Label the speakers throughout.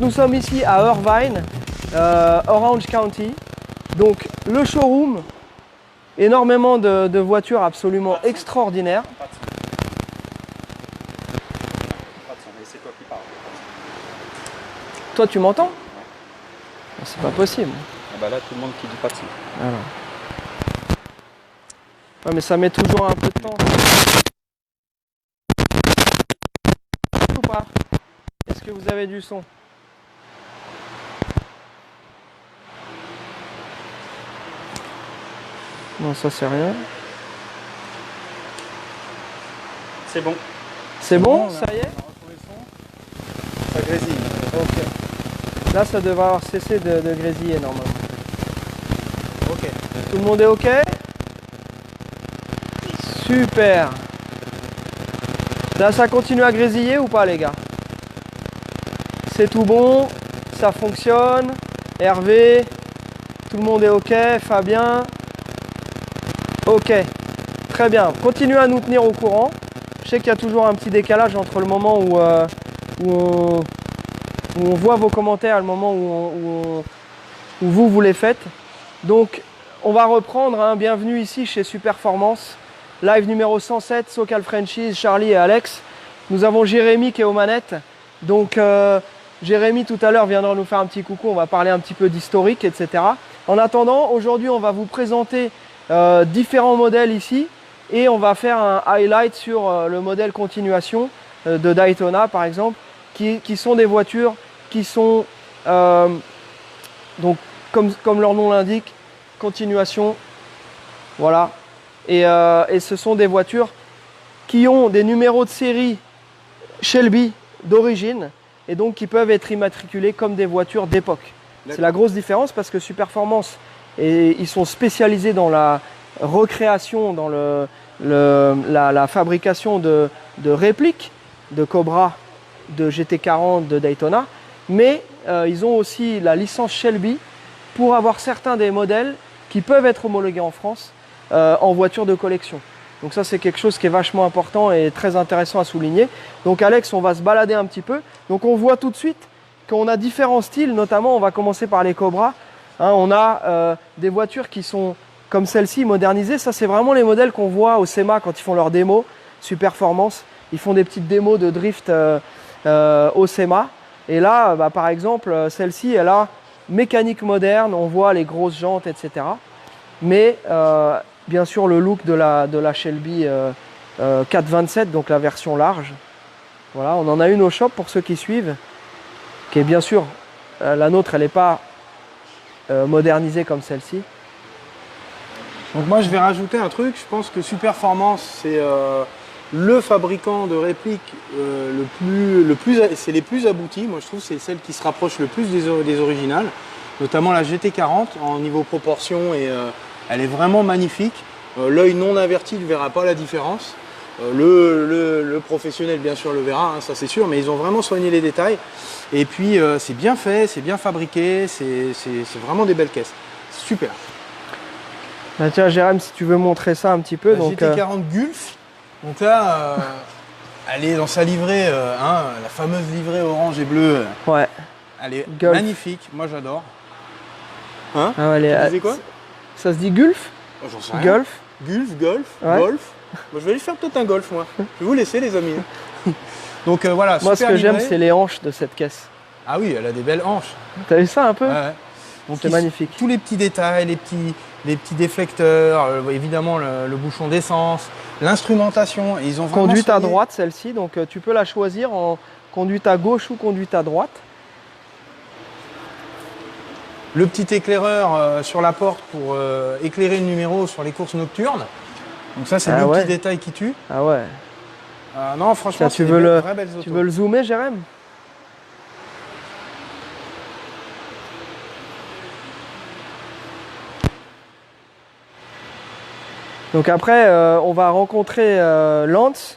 Speaker 1: Nous sommes ici à Irvine, Orange County. Donc le showroom, énormément de voitures absolument extraordinaires.
Speaker 2: C'est toi qui parles.
Speaker 1: Toi tu m'entends? C'est pas possible.
Speaker 2: Ah bah là tout le monde qui dit pas de son.
Speaker 1: Alors. Ouais, mais ça met toujours un peu de temps. Ou pas? Est-ce que vous avez du son? Non, ça c'est rien.
Speaker 2: C'est bon.
Speaker 1: C'est bon, ça y est?
Speaker 2: Ça grésille.
Speaker 1: Ok. Là, ça devrait avoir cessé de grésiller normalement.
Speaker 2: Ok.
Speaker 1: Tout le monde est ok? Super. Là, ça continue à grésiller ou pas, les gars? C'est tout bon, ça fonctionne. Hervé, tout le monde est ok. Fabien, ok. Très bien. Continuez à nous tenir au courant. Je sais qu'il y a toujours un petit décalage entre le moment où on voit vos commentaires et le moment où vous les faites. Donc, on va reprendre. Hein. Bienvenue ici chez Superformance. Live numéro 107, Socal Franchise, Charlie et Alex. Nous avons Jérémy qui est aux manettes. Donc, Jérémy tout à l'heure viendra nous faire un petit coucou. On va parler un petit peu d'historique, etc. En attendant, aujourd'hui, on va vous présenter différents modèles ici. Et on va faire un highlight sur le modèle continuation de Daytona, par exemple, qui sont des voitures qui sont, donc, comme leur nom l'indique, continuation. Voilà. Et ce sont des voitures qui ont des numéros de série Shelby d'origine et donc qui peuvent être immatriculées comme des voitures d'époque. C'est la grosse différence parce que Superformance, ils sont spécialisés dans la recréation, dans la fabrication de répliques de Cobra, de GT40, de Daytona, mais ils ont aussi la licence Shelby pour avoir certains des modèles qui peuvent être homologués en France en voiture de collection. Donc ça, c'est quelque chose qui est vachement important et très intéressant à souligner. Donc Alex, on va se balader un petit peu. Donc on voit tout de suite qu'on a différents styles, notamment on va commencer par les Cobra. Hein, on a des voitures qui sont comme celle-ci, modernisées. Ça, c'est vraiment les modèles qu'on voit au SEMA quand ils font leurs démos, Superformance. Ils font des petites démos de drift au SEMA. Et là, bah, par exemple, celle-ci, elle a mécanique moderne, on voit les grosses jantes, etc. Mais bien sûr, le look de la Shelby 427, donc la version large. Voilà, on en a une au shop pour ceux qui suivent, qui est bien sûr, la nôtre, elle n'est pas modernisée comme celle-ci.
Speaker 3: Donc moi je vais rajouter un truc, je pense que Superformance c'est le fabricant de répliques c'est les plus aboutis. Moi je trouve que c'est celle qui se rapproche le plus des originales, notamment la GT40 en niveau proportion et elle est vraiment magnifique. L'œil non averti ne verra pas la différence. Le professionnel bien sûr le verra, hein, ça c'est sûr, mais ils ont vraiment soigné les détails. Et puis c'est bien fait, c'est bien fabriqué, c'est vraiment des belles caisses. Super.
Speaker 1: Bah tiens Jérém, si tu veux montrer ça un petit peu.
Speaker 3: La
Speaker 1: donc,
Speaker 3: GT40 Gulf, donc là, elle est dans sa livrée, hein, la fameuse livrée orange et bleue.
Speaker 1: Ouais.
Speaker 3: Elle est
Speaker 1: Golf.
Speaker 3: magnifique, moi j'adore. Hein?
Speaker 1: Ah ouais,
Speaker 3: Tu disais quoi?
Speaker 1: Ça se dit Gulf?
Speaker 3: Oh, j'en sais rien.
Speaker 1: Golf?
Speaker 3: Golf,
Speaker 1: Ouais.
Speaker 3: Golf. Moi, je vais aller faire peut-être un golf, moi. Je vais vous laisser, les amis. Donc voilà,
Speaker 1: Moi, ce
Speaker 3: super
Speaker 1: que j'aime,
Speaker 3: livrée.
Speaker 1: c'est les hanches de cette caisse.
Speaker 3: Ah oui, elle a des belles hanches.
Speaker 1: T'as vu ça un peu?
Speaker 3: Ouais, ouais. Donc,
Speaker 1: C'est magnifique.
Speaker 3: Tous les petits détails, les petits déflecteurs, évidemment le bouchon d'essence, l'instrumentation. Ils ont vraiment
Speaker 1: Conduite à
Speaker 3: soigné.
Speaker 1: droite, celle-ci. Donc, tu peux la choisir en conduite à gauche ou conduite à droite.
Speaker 3: Le petit éclaireur sur la porte pour éclairer le numéro sur les courses nocturnes. Donc ça, c'est
Speaker 1: Ah
Speaker 3: le
Speaker 1: ouais.
Speaker 3: petit détail qui tue.
Speaker 1: Ah ouais.
Speaker 3: Non, franchement,
Speaker 1: Tiens,
Speaker 3: c'est
Speaker 1: tu
Speaker 3: des
Speaker 1: veux
Speaker 3: vraies belles autos.
Speaker 1: tu veux le zoomer, Jérém? Donc après, on va rencontrer Lance,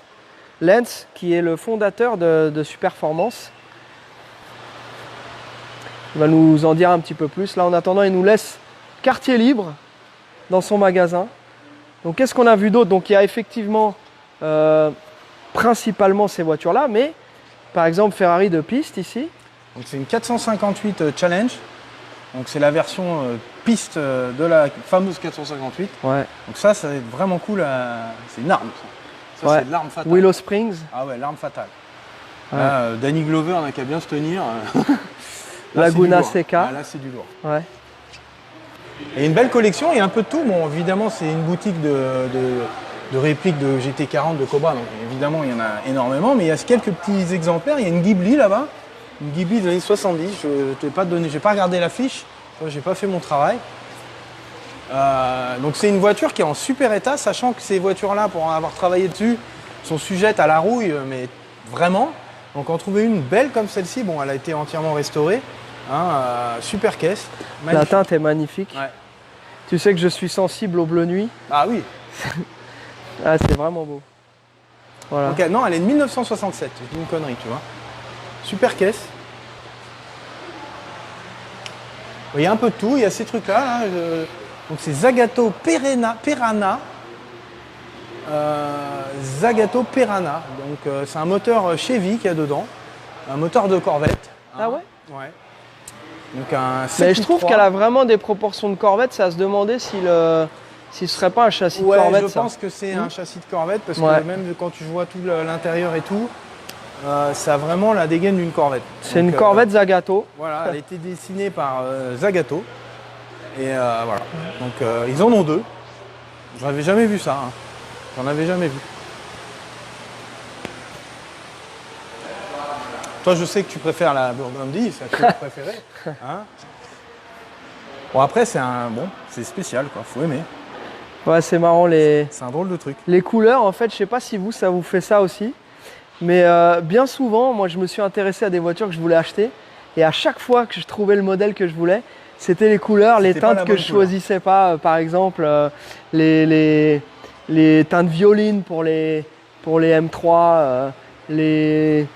Speaker 1: qui est le fondateur de Superformance. Il va nous en dire un petit peu plus. Là, en attendant, il nous laisse quartier libre dans son magasin. Donc, qu'est-ce qu'on a vu d'autre? Donc, il y a effectivement principalement ces voitures-là, mais par exemple, Ferrari de piste ici.
Speaker 3: Donc c'est une 458 Challenge. Donc c'est la version piste de la fameuse 458.
Speaker 1: Ouais.
Speaker 3: Donc ça va être vraiment cool. C'est une arme. Ça,
Speaker 1: Ouais.
Speaker 3: c'est l'arme fatale.
Speaker 1: Willow Springs.
Speaker 3: Ah ouais, l'arme fatale.
Speaker 1: Ouais.
Speaker 3: Là, Danny Glover n'a qu'à bien se tenir. Là,
Speaker 1: Laguna
Speaker 3: c'est du lourd.
Speaker 1: Seca.
Speaker 3: Ah, là, c'est du lourd.
Speaker 1: Ouais.
Speaker 3: Et une belle collection, il y a un peu de tout. Bon, évidemment, c'est une boutique de répliques de GT40 de Cobra, donc évidemment, il y en a énormément. Mais il y a quelques petits exemplaires. Il y a une Ghibli là-bas, une Ghibli des années 70. Je ne t'ai pas donné, j'ai pas regardé la fiche. J'ai pas fait mon travail. Donc c'est une voiture qui est en super état, sachant que ces voitures-là, pour en avoir travaillé dessus, sont sujettes à la rouille, mais vraiment. Donc en trouver une belle comme celle-ci, bon, elle a été entièrement restaurée. Hein, super caisse.
Speaker 1: La
Speaker 3: Magnifique.
Speaker 1: teinte est magnifique.
Speaker 3: Ouais.
Speaker 1: Tu sais que je suis sensible au bleu nuit.
Speaker 3: Ah oui.
Speaker 1: Ah, c'est vraiment beau. Voilà.
Speaker 3: Donc, non, elle est de 1967. Je dis une connerie, tu vois. Super caisse. Il y a un peu de tout. Il y a ces trucs-là. Là, donc c'est Zagato Piranha. Zagato Piranha. Donc c'est un moteur Chevy qu'il y a dedans. Un moteur de Corvette.
Speaker 1: Ah ouais?
Speaker 3: Ouais. Donc un
Speaker 1: Mais je trouve
Speaker 3: 7.3.
Speaker 1: qu'elle a vraiment des proportions de Corvette. Ça à se demander si ce serait pas un châssis de
Speaker 3: Ouais,
Speaker 1: Corvette.
Speaker 3: je
Speaker 1: ça.
Speaker 3: pense que c'est un châssis de Corvette parce
Speaker 1: Ouais.
Speaker 3: que même quand tu vois tout l'intérieur et tout, ça a vraiment la dégaine d'une Corvette.
Speaker 1: C'est
Speaker 3: Donc,
Speaker 1: une Corvette Zagato.
Speaker 3: Voilà, elle a été dessinée par Zagato. Et voilà. Donc ils en ont deux. Je n'avais jamais vu ça. Hein. J'en avais jamais vu. Toi, je sais que tu préfères la Burgundy, c'est la couleur préférée. Hein. Bon, après, c'est spécial, quoi. Faut aimer.
Speaker 1: Ouais, c'est marrant
Speaker 3: C'est un drôle de truc.
Speaker 1: les couleurs. En fait, je sais pas si ça vous fait ça aussi. Mais bien souvent, moi, je me suis intéressé à des voitures que je voulais acheter. Et à chaque fois que je trouvais le modèle que je voulais, c'était les couleurs, les
Speaker 3: C'était pas
Speaker 1: teintes
Speaker 3: la
Speaker 1: que
Speaker 3: bonne
Speaker 1: je
Speaker 3: couleur.
Speaker 1: choisissais pas. Par exemple, les teintes violines pour les M3, les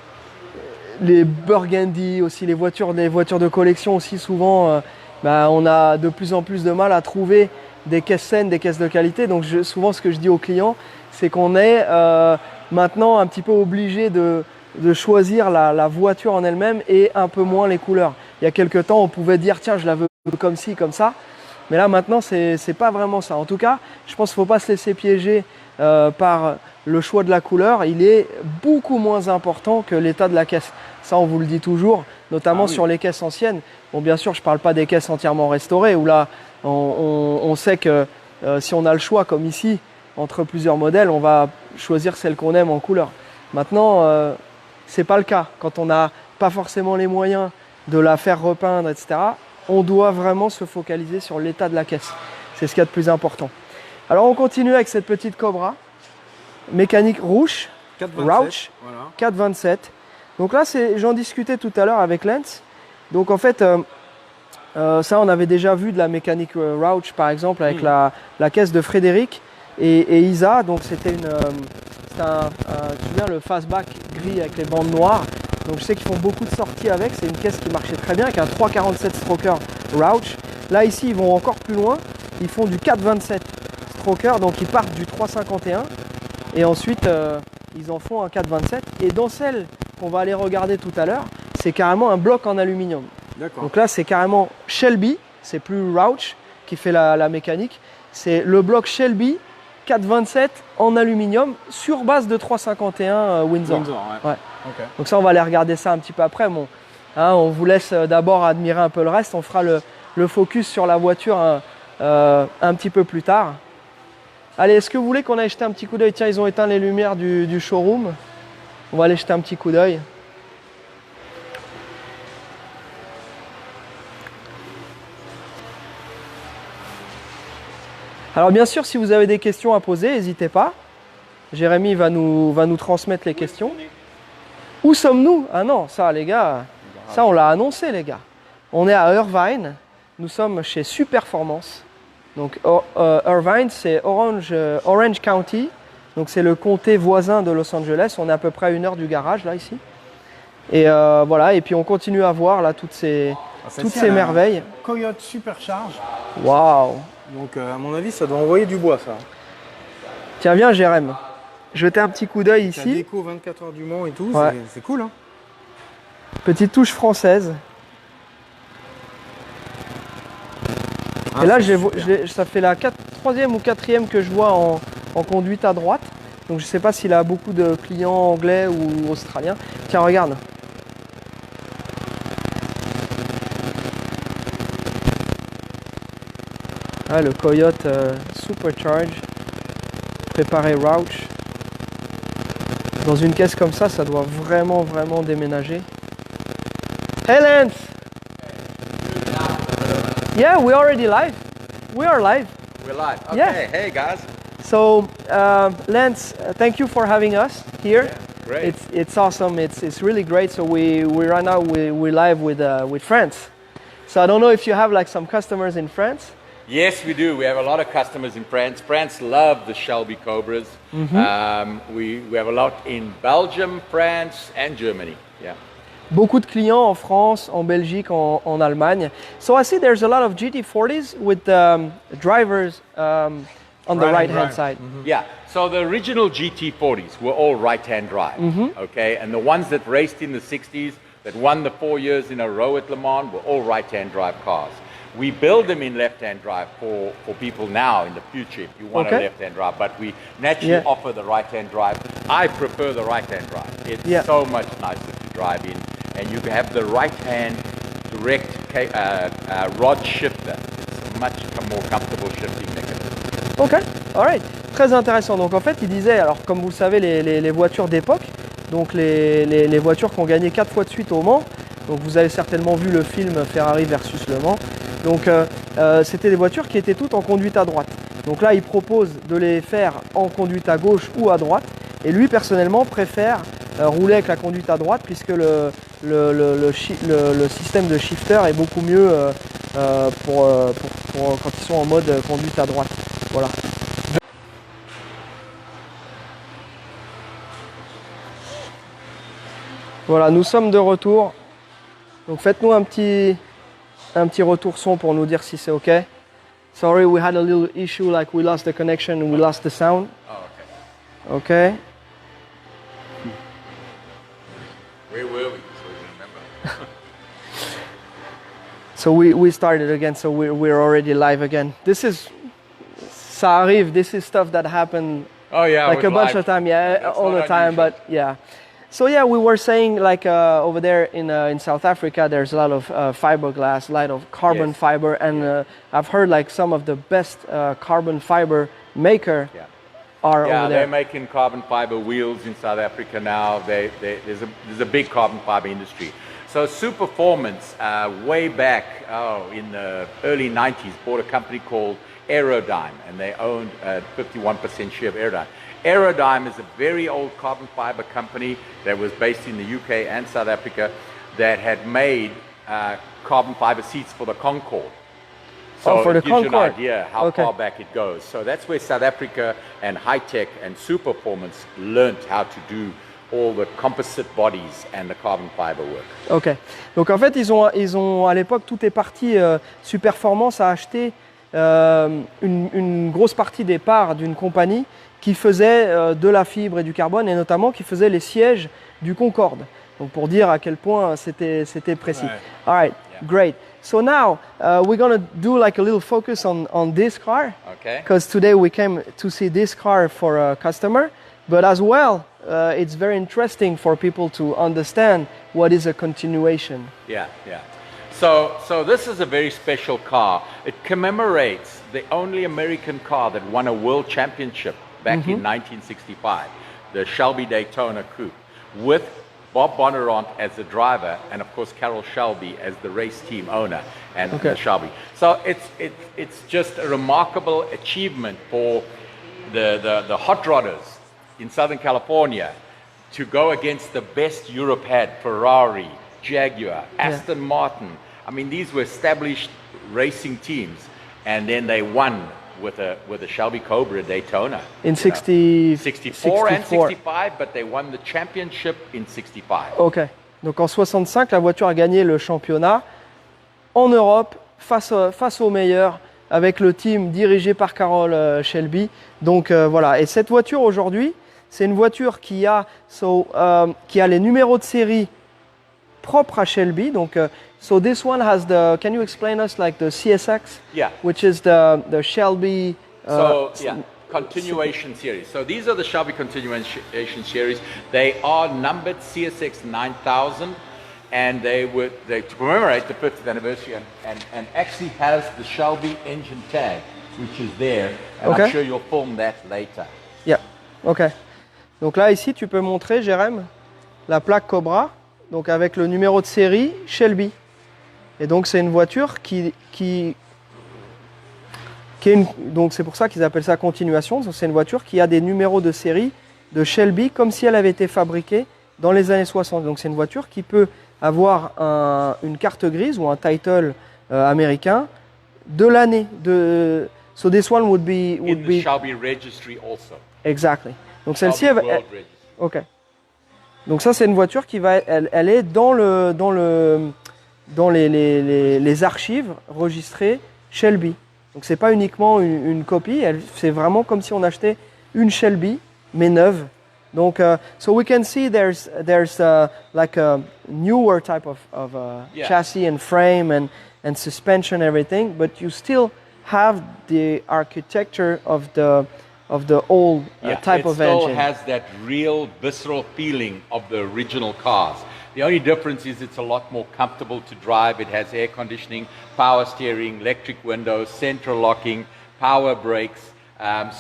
Speaker 1: Burgundy aussi, les voitures de collection aussi. Souvent, on a de plus en plus de mal à trouver des caisses saines, des caisses de qualité. Donc souvent, ce que je dis aux clients, c'est qu'on est maintenant un petit peu obligé de choisir la voiture en elle-même et un peu moins les couleurs. Il y a quelques temps, on pouvait dire tiens, je la veux comme ci, comme ça. Mais là, maintenant, c'est pas vraiment ça. En tout cas, je pense qu'il ne faut pas se laisser piéger par le choix de la couleur. Il est beaucoup moins important que l'état de la caisse. Ça, on vous le dit toujours, notamment sur les caisses anciennes. Bon, bien sûr, je ne parle pas des caisses entièrement restaurées, où là, on sait que si on a le choix, comme ici, entre plusieurs modèles, on va choisir celle qu'on aime en couleur. Maintenant, ce n'est pas le cas. Quand on n'a pas forcément les moyens de la faire repeindre, etc., on doit vraiment se focaliser sur l'état de la caisse. C'est ce qu'il y a de plus important. Alors, on continue avec cette petite Cobra. Mécanique Rouge,
Speaker 3: 427,
Speaker 1: Rouch,
Speaker 3: voilà.
Speaker 1: 427. Donc là, j'en discutais tout à l'heure avec Lance. Donc en fait, ça, on avait déjà vu de la mécanique Rouch, par exemple, avec la caisse de Frédéric et Isa. Donc c'était tu te souviens, le fastback gris avec les bandes noires. Donc je sais qu'ils font beaucoup de sorties avec. C'est une caisse qui marchait très bien avec un 347 stroker Rouch. Là, ici, ils vont encore plus loin. Ils font du 427 stroker. Donc ils partent du 351. Et ensuite, ils en font un 427. Et dans celle qu'on va aller regarder tout à l'heure, c'est carrément un bloc en aluminium.
Speaker 3: D'accord.
Speaker 1: Donc là, c'est carrément Shelby, c'est plus Rouch qui fait la mécanique. C'est le bloc Shelby 427 en aluminium sur base de 351 Windsor. Ouais.
Speaker 3: Ok.
Speaker 1: Donc ça, on va aller regarder ça un petit peu après. Bon, hein, on vous laisse d'abord admirer un peu le reste. On fera le focus sur la voiture un petit peu plus tard. Allez, est-ce que vous voulez qu'on aille jeter un petit coup d'œil? Tiens, ils ont éteint les lumières du showroom. On va aller jeter un petit coup d'œil. Alors bien sûr, si vous avez des questions à poser, n'hésitez pas. Jérémy va nous transmettre les questions. Où sommes-nous? Ah non, ça les gars, ça on l'a annoncé les gars. On est à Irvine, nous sommes chez Superformance. Donc Irvine c'est Orange County, donc c'est le comté voisin de Los Angeles. On est à peu près à 1 heure du garage là ici. Et voilà, et puis on continue à voir là toutes ces merveilles.
Speaker 3: Coyote Supercharge.
Speaker 1: Waouh!
Speaker 3: Donc à mon avis ça doit envoyer du bois ça.
Speaker 1: Tiens, viens Jérém, jetez un petit coup d'œil
Speaker 3: La
Speaker 1: ici.
Speaker 3: déco 24 heures du Mans et tout,
Speaker 1: Ouais.
Speaker 3: c'est cool hein.
Speaker 1: Petite touche française. Et là, ça fait la 3e ou 4e que je vois en conduite à droite. Donc je ne sais pas s'il a beaucoup de clients anglais ou australiens. Tiens, regarde. Ah, le Coyote Supercharge. Préparé Roush. Dans une caisse comme ça doit vraiment déménager. Hey Lance! Yeah, we're already live. We are live.
Speaker 4: We're live. Okay,
Speaker 1: Yeah.
Speaker 4: hey guys.
Speaker 1: So, Lance, thank you for having us here.
Speaker 4: Great.
Speaker 1: It's awesome. It's really great. So we right now we're live with France. So I don't know if you have like some customers in France.
Speaker 4: Yes, we do. We have a lot of customers in France. France love the Shelby Cobras. We have a lot in Belgium, France, and Germany. Yeah.
Speaker 1: Beaucoup de clients en France, en Belgique, en Allemagne. So I see there's a lot of GT40s with drivers on the
Speaker 3: Right-hand
Speaker 1: right-hand
Speaker 3: drive.
Speaker 1: side.
Speaker 4: Yeah. So the original GT40s were all right-hand drive. Okay, and the ones that raced in the 60s, that won the 4 years in a row at Le Mans, were all right-hand drive cars. We build them in left-hand drive for people now in the future if you want
Speaker 1: Okay.
Speaker 4: a left-hand drive, but we naturally
Speaker 1: Yeah.
Speaker 4: offer the right-hand drive. I prefer the right-hand drive. It's
Speaker 1: Yeah.
Speaker 4: so much nicer to drive in, and you have the right-hand direct rod shifter. It's a much more comfortable shifting mechanism.
Speaker 1: Ok, alright. Très intéressant. Donc en fait, il disait, alors comme vous le savez, les voitures d'époque, donc les voitures qui ont gagné 4 fois de suite au Mans, donc vous avez certainement vu le film Ferrari versus Le Mans, donc c'était des voitures qui étaient toutes en conduite à droite. Donc là, il propose de les faire en conduite à gauche ou à droite, et lui personnellement préfère rouler avec la conduite à droite puisque le système de shifter est beaucoup mieux pour quand ils sont en mode conduite à droite. Voilà. Voilà, nous sommes de retour. Donc faites-nous un petit retour son pour nous dire si c'est OK. Sorry, we had a little issue, like we lost the connection, we lost the sound.
Speaker 4: Oh, okay.
Speaker 1: OK.
Speaker 4: Where were we? So we remember.
Speaker 1: So we started again, so we're already live again. Ça arrive, this is stuff that happened
Speaker 4: Oh yeah,
Speaker 1: like
Speaker 4: with
Speaker 1: a bunch
Speaker 4: live.
Speaker 1: of time, yeah,
Speaker 4: That's
Speaker 1: all
Speaker 4: not
Speaker 1: the time,
Speaker 4: unusual.
Speaker 1: but yeah. So yeah, we were saying like over there in South Africa, there's a lot of fiberglass, a lot of carbon
Speaker 4: Yes.
Speaker 1: fiber, and I've heard like some of the best carbon fiber maker
Speaker 4: Yeah.
Speaker 1: are
Speaker 4: Yeah,
Speaker 1: over
Speaker 4: they're
Speaker 1: there.
Speaker 4: making carbon fiber wheels in South Africa now. There's a big carbon fiber industry. So Superformance, way back in the early 90s, bought a company called Aerodyne, and they owned a 51% share of Aerodyne. Aerodyne is a very old carbon fiber company that was based in the UK and South Africa that had made carbon fiber seats for the Concorde. So
Speaker 1: Oh, for the
Speaker 4: it gives you
Speaker 1: Concorde.
Speaker 4: an idea how
Speaker 1: Okay.
Speaker 4: far back it goes. So that's where South Africa and High-Tech and Superformance learnt how to do all the composite bodies and the carbon fiber work.
Speaker 1: Ok. Donc en fait, ils ont à l'époque, tout est parti. Superformance a acheté une grosse partie des parts d'une compagnie qui faisait de la fibre et du carbone, et notamment qui faisait les sièges du Concorde. Donc pour dire à quel point c'était précis.
Speaker 3: Ouais.
Speaker 1: All right,
Speaker 4: Yeah.
Speaker 1: great. So now we're gonna do like a little focus on this car,
Speaker 4: Okay?
Speaker 1: because today we came to see this car for a customer, but as well, it's very interesting for people to understand what is a continuation.
Speaker 4: Yeah, yeah. So this is a very special car. It commemorates the only American car that won a world championship back in 1965, the Shelby Daytona Coupe, with Bob Bonnarant as the driver, and of course Carroll Shelby as the race team owner and
Speaker 1: Okay.
Speaker 4: the Shelby. So it's just a remarkable achievement for the hot rodders in Southern California to go against the best Europe had, Ferrari, Jaguar, Aston Martin. I mean, these were established racing teams, and then they won with a Shelby Cobra at Daytona.
Speaker 1: In 64
Speaker 4: and 65, but they won the championship in 65.
Speaker 1: Ok. Donc en 65, la voiture a gagné le championnat en Europe face aux meilleurs avec le team dirigé par Carroll Shelby. Donc voilà. Et cette voiture aujourd'hui, c'est une voiture qui a les numéros de série propres à Shelby. Donc so this one has the. Can you explain us like the CSX?
Speaker 4: Yeah.
Speaker 1: Which is the Shelby.
Speaker 4: Continuation series. So these are the Shelby Continuation series. They are numbered CSX 9000, and they to commemorate the 50th anniversary, and actually has the Shelby engine tag, which is there. And
Speaker 1: Okay.
Speaker 4: I'm sure you'll film that later.
Speaker 1: Yeah. Ok. Donc là ici, tu peux montrer, Jérém, la plaque Cobra, donc avec le numéro de série Shelby. Et donc c'est une voiture qui est donc c'est pour ça qu'ils appellent ça continuation. Donc c'est une voiture qui a des numéros de série de Shelby comme si elle avait été fabriquée dans les années 60. Donc c'est une voiture qui peut avoir une carte grise ou un title américain de l'année. So this one would be
Speaker 4: In the Shelby registry also.
Speaker 1: exactly. Donc celle-ci,
Speaker 4: Shelby World Registry.
Speaker 1: ok. Donc ça c'est une voiture qui va, elle est dans les archives registrées Shelby. Donc c'est pas uniquement une copie, c'est vraiment comme si on achetait une Shelby mais neuve. Donc so we can see there's like a newer type of
Speaker 4: Yeah.
Speaker 1: chassis and frame and suspension everything, but you still have the architecture of the old type
Speaker 4: it
Speaker 1: of
Speaker 4: still
Speaker 1: engine.
Speaker 4: has that real visceral feeling of the original cars. The only difference is it's a lot more comfortable to drive. It has air conditioning, power steering, electric windows, central locking, power brakes.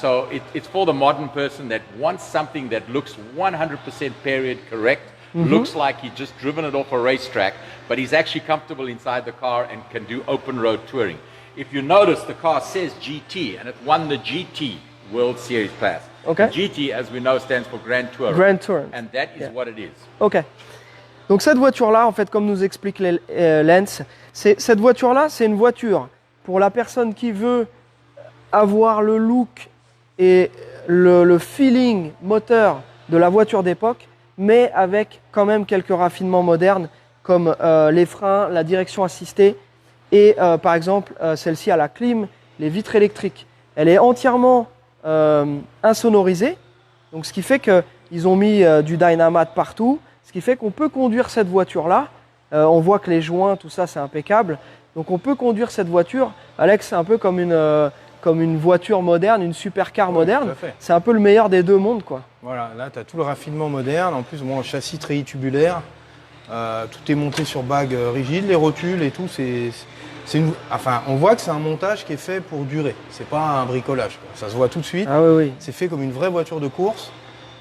Speaker 4: So it's for the modern person that wants something that looks 100% period correct, looks like he's just driven it off a racetrack, but he's actually comfortable inside the car and can do open road touring. If you notice, the car says GT, and it won the GT World Series class.
Speaker 1: Okay.
Speaker 4: GT, as we know, stands for Grand Touring.
Speaker 1: Grand Touring.
Speaker 4: And that is
Speaker 1: Yeah.
Speaker 4: what it is.
Speaker 1: Ok. Donc cette voiture-là, en fait, comme nous explique Lens, cette voiture-là, c'est une voiture pour la personne qui veut avoir le look et le feeling moteur de la voiture d'époque, mais avec quand même quelques raffinements modernes comme les freins, la direction assistée et par exemple celle-ci a la clim, les vitres électriques. Elle est entièrement insonorisée, donc ce qui fait qu'ils ont mis du Dynamate partout, ce qui fait qu'on peut conduire cette voiture-là. On voit que les joints, tout ça, c'est impeccable. Donc on peut conduire cette voiture. Alex, c'est un peu comme une voiture moderne, une supercar moderne.
Speaker 3: tout à fait.
Speaker 1: C'est un peu le meilleur des deux mondes, quoi.
Speaker 3: Voilà, là tu as tout le raffinement moderne. En plus, bon, châssis treillis-tubulaire. Tout est monté sur bague rigide, les rotules et tout. Enfin, on voit que c'est un montage qui est fait pour durer. C'est pas un bricolage, quoi. Ça se voit tout de suite.
Speaker 1: Ah oui, oui.
Speaker 3: C'est fait comme une vraie voiture de course,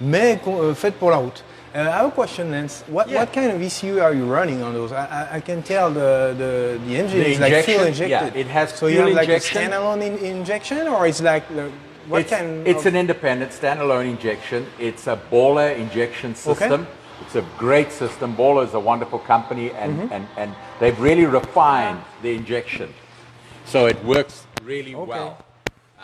Speaker 3: mais faite pour la route. I have a question, Lance. What kind of ECU are you running on those? I can tell the engine
Speaker 4: The
Speaker 3: is like fuel
Speaker 4: injection,
Speaker 3: injected.
Speaker 4: yeah, it has
Speaker 3: so you
Speaker 4: fuel
Speaker 3: have like
Speaker 4: injection.
Speaker 3: a standalone injection, or it's like what kind?
Speaker 4: It's
Speaker 3: of,
Speaker 4: an independent standalone injection. It's a Baller injection system. It's a great system. Baller is a wonderful company, and they've really refined the injection, so it works really well.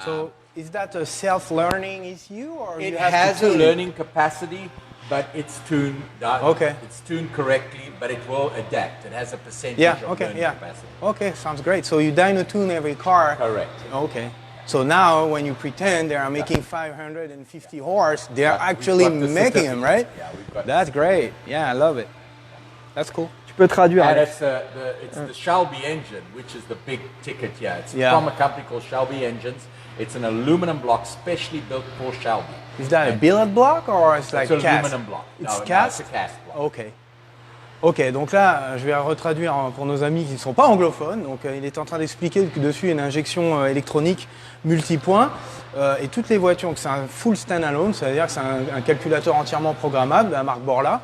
Speaker 3: So is that a self-learning ECU, or
Speaker 4: It
Speaker 3: you have
Speaker 4: has
Speaker 3: to
Speaker 4: a
Speaker 3: tune it?
Speaker 4: learning capacity, but it's tuned.
Speaker 3: Okay.
Speaker 4: It's tuned correctly, but it will adapt. It has a percentage
Speaker 3: Yeah.
Speaker 4: of
Speaker 3: Okay.
Speaker 4: learning
Speaker 3: Yeah.
Speaker 4: capacity.
Speaker 3: Okay. Sounds great. So you dyno tune every car.
Speaker 4: Correct.
Speaker 3: Okay. So now, when you pretend they are making 550 horse, they are actually
Speaker 4: We've got the
Speaker 3: making them, right?
Speaker 4: Yeah, we've got
Speaker 3: That's great. Yeah, I love it. That's cool.
Speaker 1: Tu peux traduire,
Speaker 4: And
Speaker 1: Alex.
Speaker 4: it's the Shelby engine, which is the big ticket here. It's
Speaker 3: Yeah.
Speaker 4: from a company called Shelby Engines. It's an aluminum block specially built for Shelby.
Speaker 3: Is that a billet block or it's like
Speaker 4: It's an
Speaker 3: cast?
Speaker 4: aluminum block.
Speaker 3: It's
Speaker 4: No,
Speaker 3: cast?
Speaker 4: it's a cast block.
Speaker 3: Ok. Ok, donc là, je vais retraduire pour nos amis qui ne sont pas anglophones. Donc, il est en train d'expliquer que dessus, il y a une injection électronique multipoint. Et toutes les voitures, donc c'est un full standalone, c'est-à-dire que c'est un calculateur entièrement programmable de la marque Borla.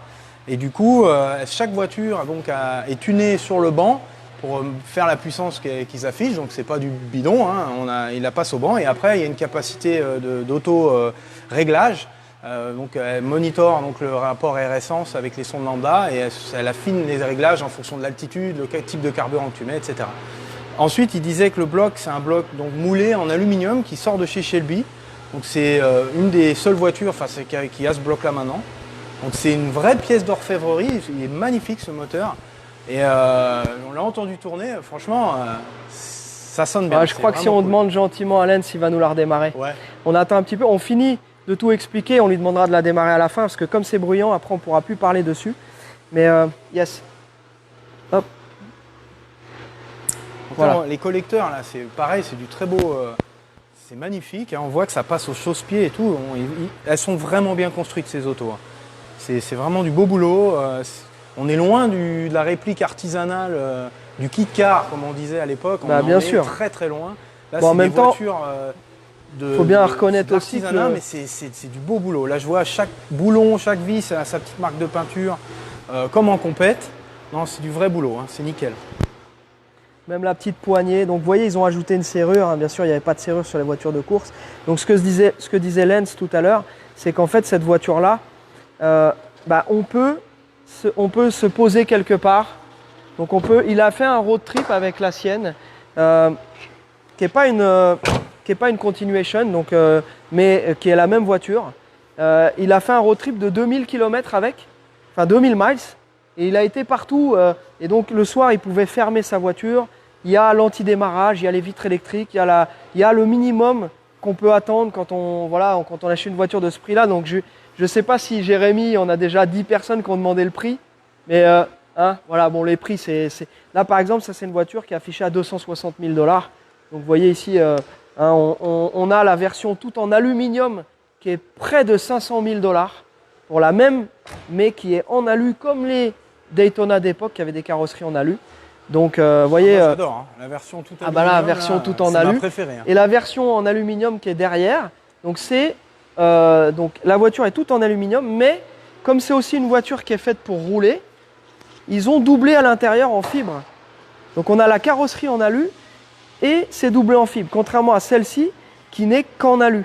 Speaker 3: Et du coup, chaque voiture donc, est tunée sur le banc pour faire la puissance qu'ils affichent. Donc, c'est pas du bidon, hein. Il la passe au banc. Et après, il y a une capacité d'auto-réglage Donc elle monitore donc, le rapport air-essence avec les sondes lambda et elle affine les réglages en fonction de l'altitude, le type de carburant que tu mets, etc. Ensuite, il disait que le bloc, c'est un bloc donc, moulé en aluminium qui sort de chez Shelby. Donc c'est une des seules voitures qui a ce bloc-là maintenant. Donc c'est une vraie pièce d'orfèvrerie, il est magnifique ce moteur. Et on l'a entendu tourner, franchement, ça sonne bien.
Speaker 1: Je crois que si on demande gentiment à Lens, il va nous la redémarrer.
Speaker 3: Ouais.
Speaker 1: On attend un petit peu, on finit de tout expliquer, on lui demandera de la démarrer à la fin, parce que comme c'est bruyant, après on ne pourra plus parler dessus. Mais yes. Hop.
Speaker 3: Voilà. Les collecteurs, là, c'est pareil, c'est du très beau... c'est magnifique, hein, on voit que ça passe au chausse-pied et tout. Elles sont vraiment bien construites, ces autos. Hein. C'est vraiment du beau boulot. On est loin de la réplique artisanale du kit car, comme on disait à l'époque.
Speaker 1: Bien sûr.
Speaker 3: Très très loin. Là,
Speaker 1: bon, en même temps,
Speaker 3: il
Speaker 1: faut bien reconnaître aussi que...
Speaker 3: mais c'est du beau boulot. Là, je vois chaque boulon, chaque vis a sa petite marque de peinture, comme en compète. Non, c'est du vrai boulot, hein, c'est nickel.
Speaker 1: Même la petite poignée. Donc vous voyez, ils ont ajouté une serrure. Hein. Bien sûr, il n'y avait pas de serrure sur les voitures de course. Donc ce que disait Lens tout à l'heure, c'est qu'en fait, cette voiture-là, on peut se poser quelque part. Donc il a fait un road trip avec la sienne, qui n'est pas une continuation, donc, mais qui est la même voiture. Il a fait un road trip de 2000 km avec, enfin 2000 miles. Et il a été partout. Et donc le soir, il pouvait fermer sa voiture. Il y a l'antidémarrage, il y a les vitres électriques, il y a le minimum qu'on peut attendre quand on achète une voiture de ce prix-là. Donc je ne sais pas si Jérémy, on a déjà 10 personnes qui ont demandé le prix. Mais voilà, bon, les prix, là par exemple, ça c'est une voiture qui est affichée à 260 000 $. Donc vous voyez ici, on a la version toute en aluminium qui est près de 500 000 $. Pour la même, mais qui est en alu comme les Daytona d'époque qui avaient des carrosseries en alu. Donc, vous voyez.
Speaker 3: Moi, j'adore, hein. La version tout aluminium.
Speaker 1: La version tout en alu.
Speaker 3: C'est ma préférée. Hein.
Speaker 1: Et la version en aluminium qui est derrière. Donc, donc la voiture est toute en aluminium, mais comme c'est aussi une voiture qui est faite pour rouler, ils ont doublé à l'intérieur en fibre. Donc, on a la carrosserie en alu et c'est doublé en fibre, contrairement à celle-ci qui n'est qu'en alu.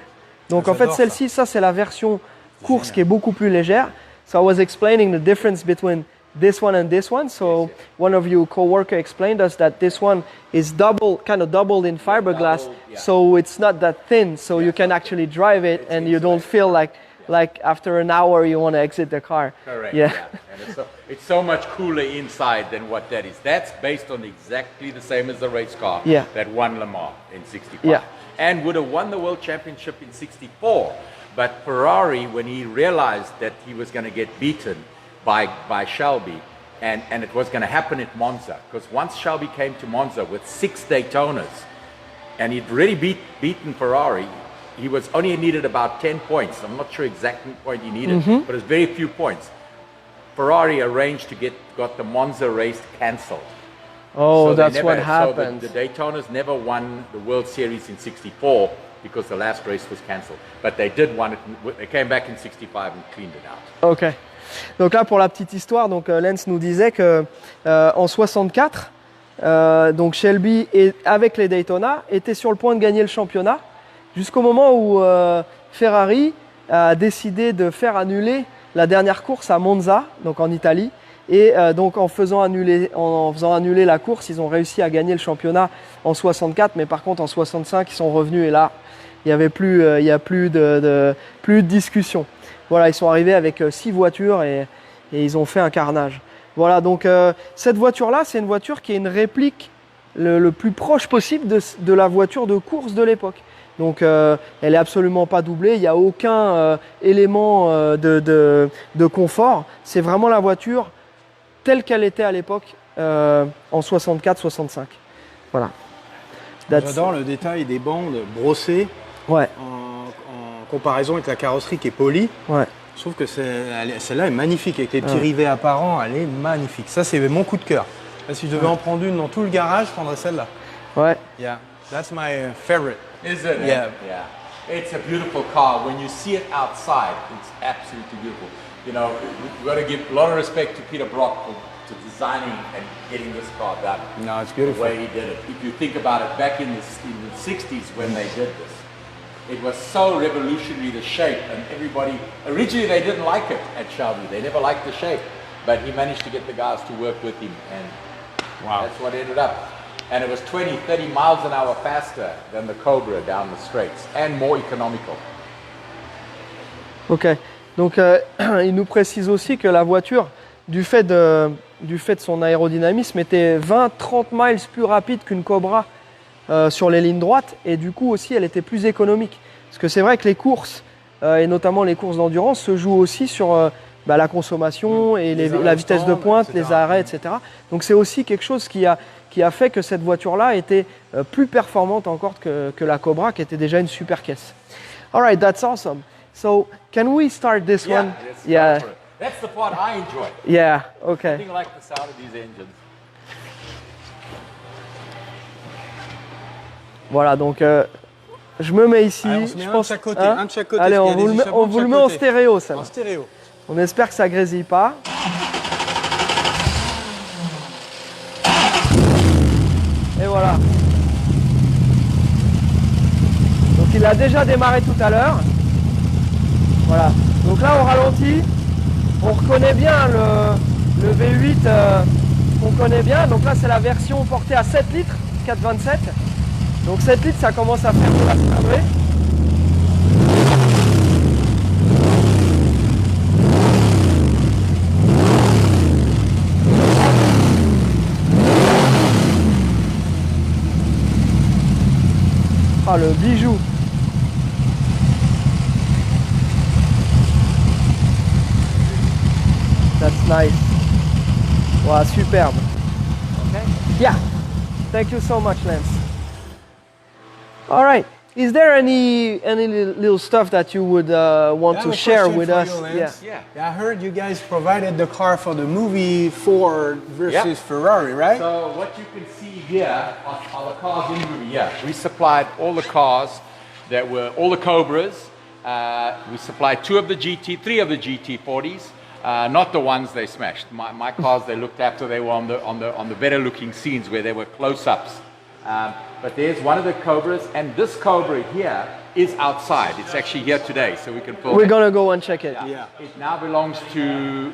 Speaker 1: Donc, en fait, celle-ci, ça c'est la version course qui est beaucoup plus légère. So I was explaining the difference between this one and this one. So one of you co-worker explained us that this one is kind of doubled in fiberglass. So it's not that thin. So you can actually drive it and you don't feel like after an hour you want to exit the car.
Speaker 4: Correct.
Speaker 1: Yeah.
Speaker 4: And it's so much cooler inside than what that is. That's based on exactly the same as the race car that won Le Mans in 65 and would have won the world championship in 64. But Ferrari, when he realized that he was going to get beaten by Shelby, and it was going to happen at Monza, because once Shelby came to Monza with 6 Daytonas, and he'd already beaten Ferrari, he was only needed about 10 points. I'm not sure exactly what point he needed, but it was very few points. Ferrari arranged to got the Monza race cancelled.
Speaker 1: Oh, so that's what happened.
Speaker 4: So the Daytonas never won the World Series in 64. Because the last race was cancelled. But they did win it. They came back in 65 and cleaned it out.
Speaker 1: Ok. Donc là, pour la petite histoire, donc Lens nous disait que en 64, donc Shelby avec les Daytona était sur le point de gagner le championnat, jusqu'au moment où Ferrari a décidé de faire annuler la dernière course à Monza, donc en Italie. Et donc en faisant annuler la course, ils ont réussi à gagner le championnat en 64, mais par contre en 65, ils sont revenus et là, il n'y a plus de discussion. Voilà, ils sont arrivés avec 6 voitures et ils ont fait un carnage. Voilà, donc cette voiture-là, c'est une voiture qui est une réplique le plus proche possible de la voiture de course de l'époque. Donc elle est absolument pas doublée, il n'y a aucun élément de confort. C'est vraiment la voiture telle qu'elle était à l'époque en 64-65. Voilà.
Speaker 3: J'adore le détail des bandes brossées en comparaison avec la carrosserie qui est polie.
Speaker 1: Ouais.
Speaker 3: Je trouve que celle-là est magnifique avec les petits rivets apparents, elle est magnifique. Ça, c'est mon coup de cœur. Là, si je devais en prendre une dans tout le garage, je prendrais celle-là.
Speaker 1: Ouais.
Speaker 3: Yeah, that's my favorite.
Speaker 4: Is it?
Speaker 3: Yeah.
Speaker 4: Yeah. It's a beautiful car. When you see it outside, it's absolutely beautiful. You know, we've got to give a lot of respect to Peter Brock to designing and getting this car done.
Speaker 3: No, it's beautiful.
Speaker 4: The way he did it. If you think about it, back in the 60s when they did this, It was so revolutionary, the shape, and everybody, originally they didn't like it at Shelby. They never liked the shape, but he managed to get the guys to work with him, and that's what ended up. And it was 20, 30 miles an hour faster than the Cobra down the straights, and more economical.
Speaker 1: Ok, donc il nous précise aussi que la voiture, du fait de son aérodynamisme, était 20-30 miles plus rapide qu'une Cobra sur les lignes droites, et du coup aussi elle était plus économique. Parce que c'est vrai que les courses, et notamment les courses d'endurance, se jouent aussi sur la consommation et la vitesse de pointe, les arrêts, etc. Donc c'est aussi quelque chose qui a fait que cette voiture-là était plus performante encore que la Cobra, qui était déjà une super caisse. Alright, that's awesome. So can we start this one?
Speaker 4: Yeah. That's the part I enjoy.
Speaker 1: Yeah, okay.
Speaker 4: I think I like the sound of these engines.
Speaker 1: Voilà, donc je me mets ici.
Speaker 3: Allez, on se met
Speaker 1: je
Speaker 3: un
Speaker 1: pense,
Speaker 3: de chaque côté,
Speaker 1: hein.
Speaker 3: un de chaque côté.
Speaker 1: Allez,
Speaker 3: parce
Speaker 1: on
Speaker 3: qu'il y a
Speaker 1: vous,
Speaker 3: des
Speaker 1: le met,
Speaker 3: échapements
Speaker 1: on
Speaker 3: de
Speaker 1: vous le
Speaker 3: chaque
Speaker 1: met en
Speaker 3: côté.
Speaker 1: stéréo, ça.
Speaker 3: En stéréo.
Speaker 1: On espère que ça grésille pas. Et voilà. Donc il a déjà démarré tout à l'heure. Voilà. Donc là on ralentit. On reconnaît bien le V8 qu'on connaît bien. Donc là c'est la version portée à 7 litres, 4,27. Donc 7 litres ça commence à faire de la cylindrée. Ah, le bijou. That's nice. Wow, superbe.
Speaker 4: Okay.
Speaker 1: Yeah. Thank you so much, Lance. All right. Is there any little stuff that you would want to share with us?
Speaker 4: Yeah.
Speaker 3: I heard you guys provided the car for the movie Ford versus Ferrari, right?
Speaker 4: So what you can see here are the cars in the movie. Yeah, we supplied all the cars that were all the Cobras. We supplied 2 of the GT, 3 of the GT40s. Not the ones they smashed. My cars they looked after. They were on the better looking scenes where they were close-ups. But there's one of the Cobras, and this Cobra here is outside. It's actually here today, so we can film
Speaker 1: We're
Speaker 4: it.
Speaker 1: gonna go and check it.
Speaker 3: Yeah.
Speaker 4: It now belongs to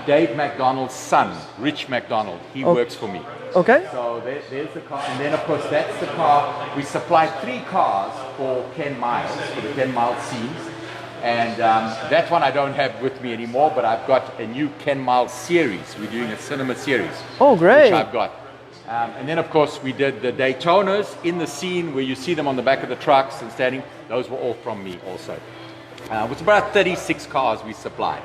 Speaker 4: Dave McDonald's son, Rich McDonald. He works for me.
Speaker 1: Okay.
Speaker 4: So there's the car, and then of course that's the car. We supplied 3 cars for Ken Miles, for the Ken Miles scenes. And that one I don't have with me anymore, but I've got a new Ken Miles series. We're doing a cinema series.
Speaker 1: Oh, great.
Speaker 4: Which I've got. And then, of course, we did the Daytonas in the scene where you see them on the back of the trucks and standing. Those were all from me also. It was about 36 cars we supplied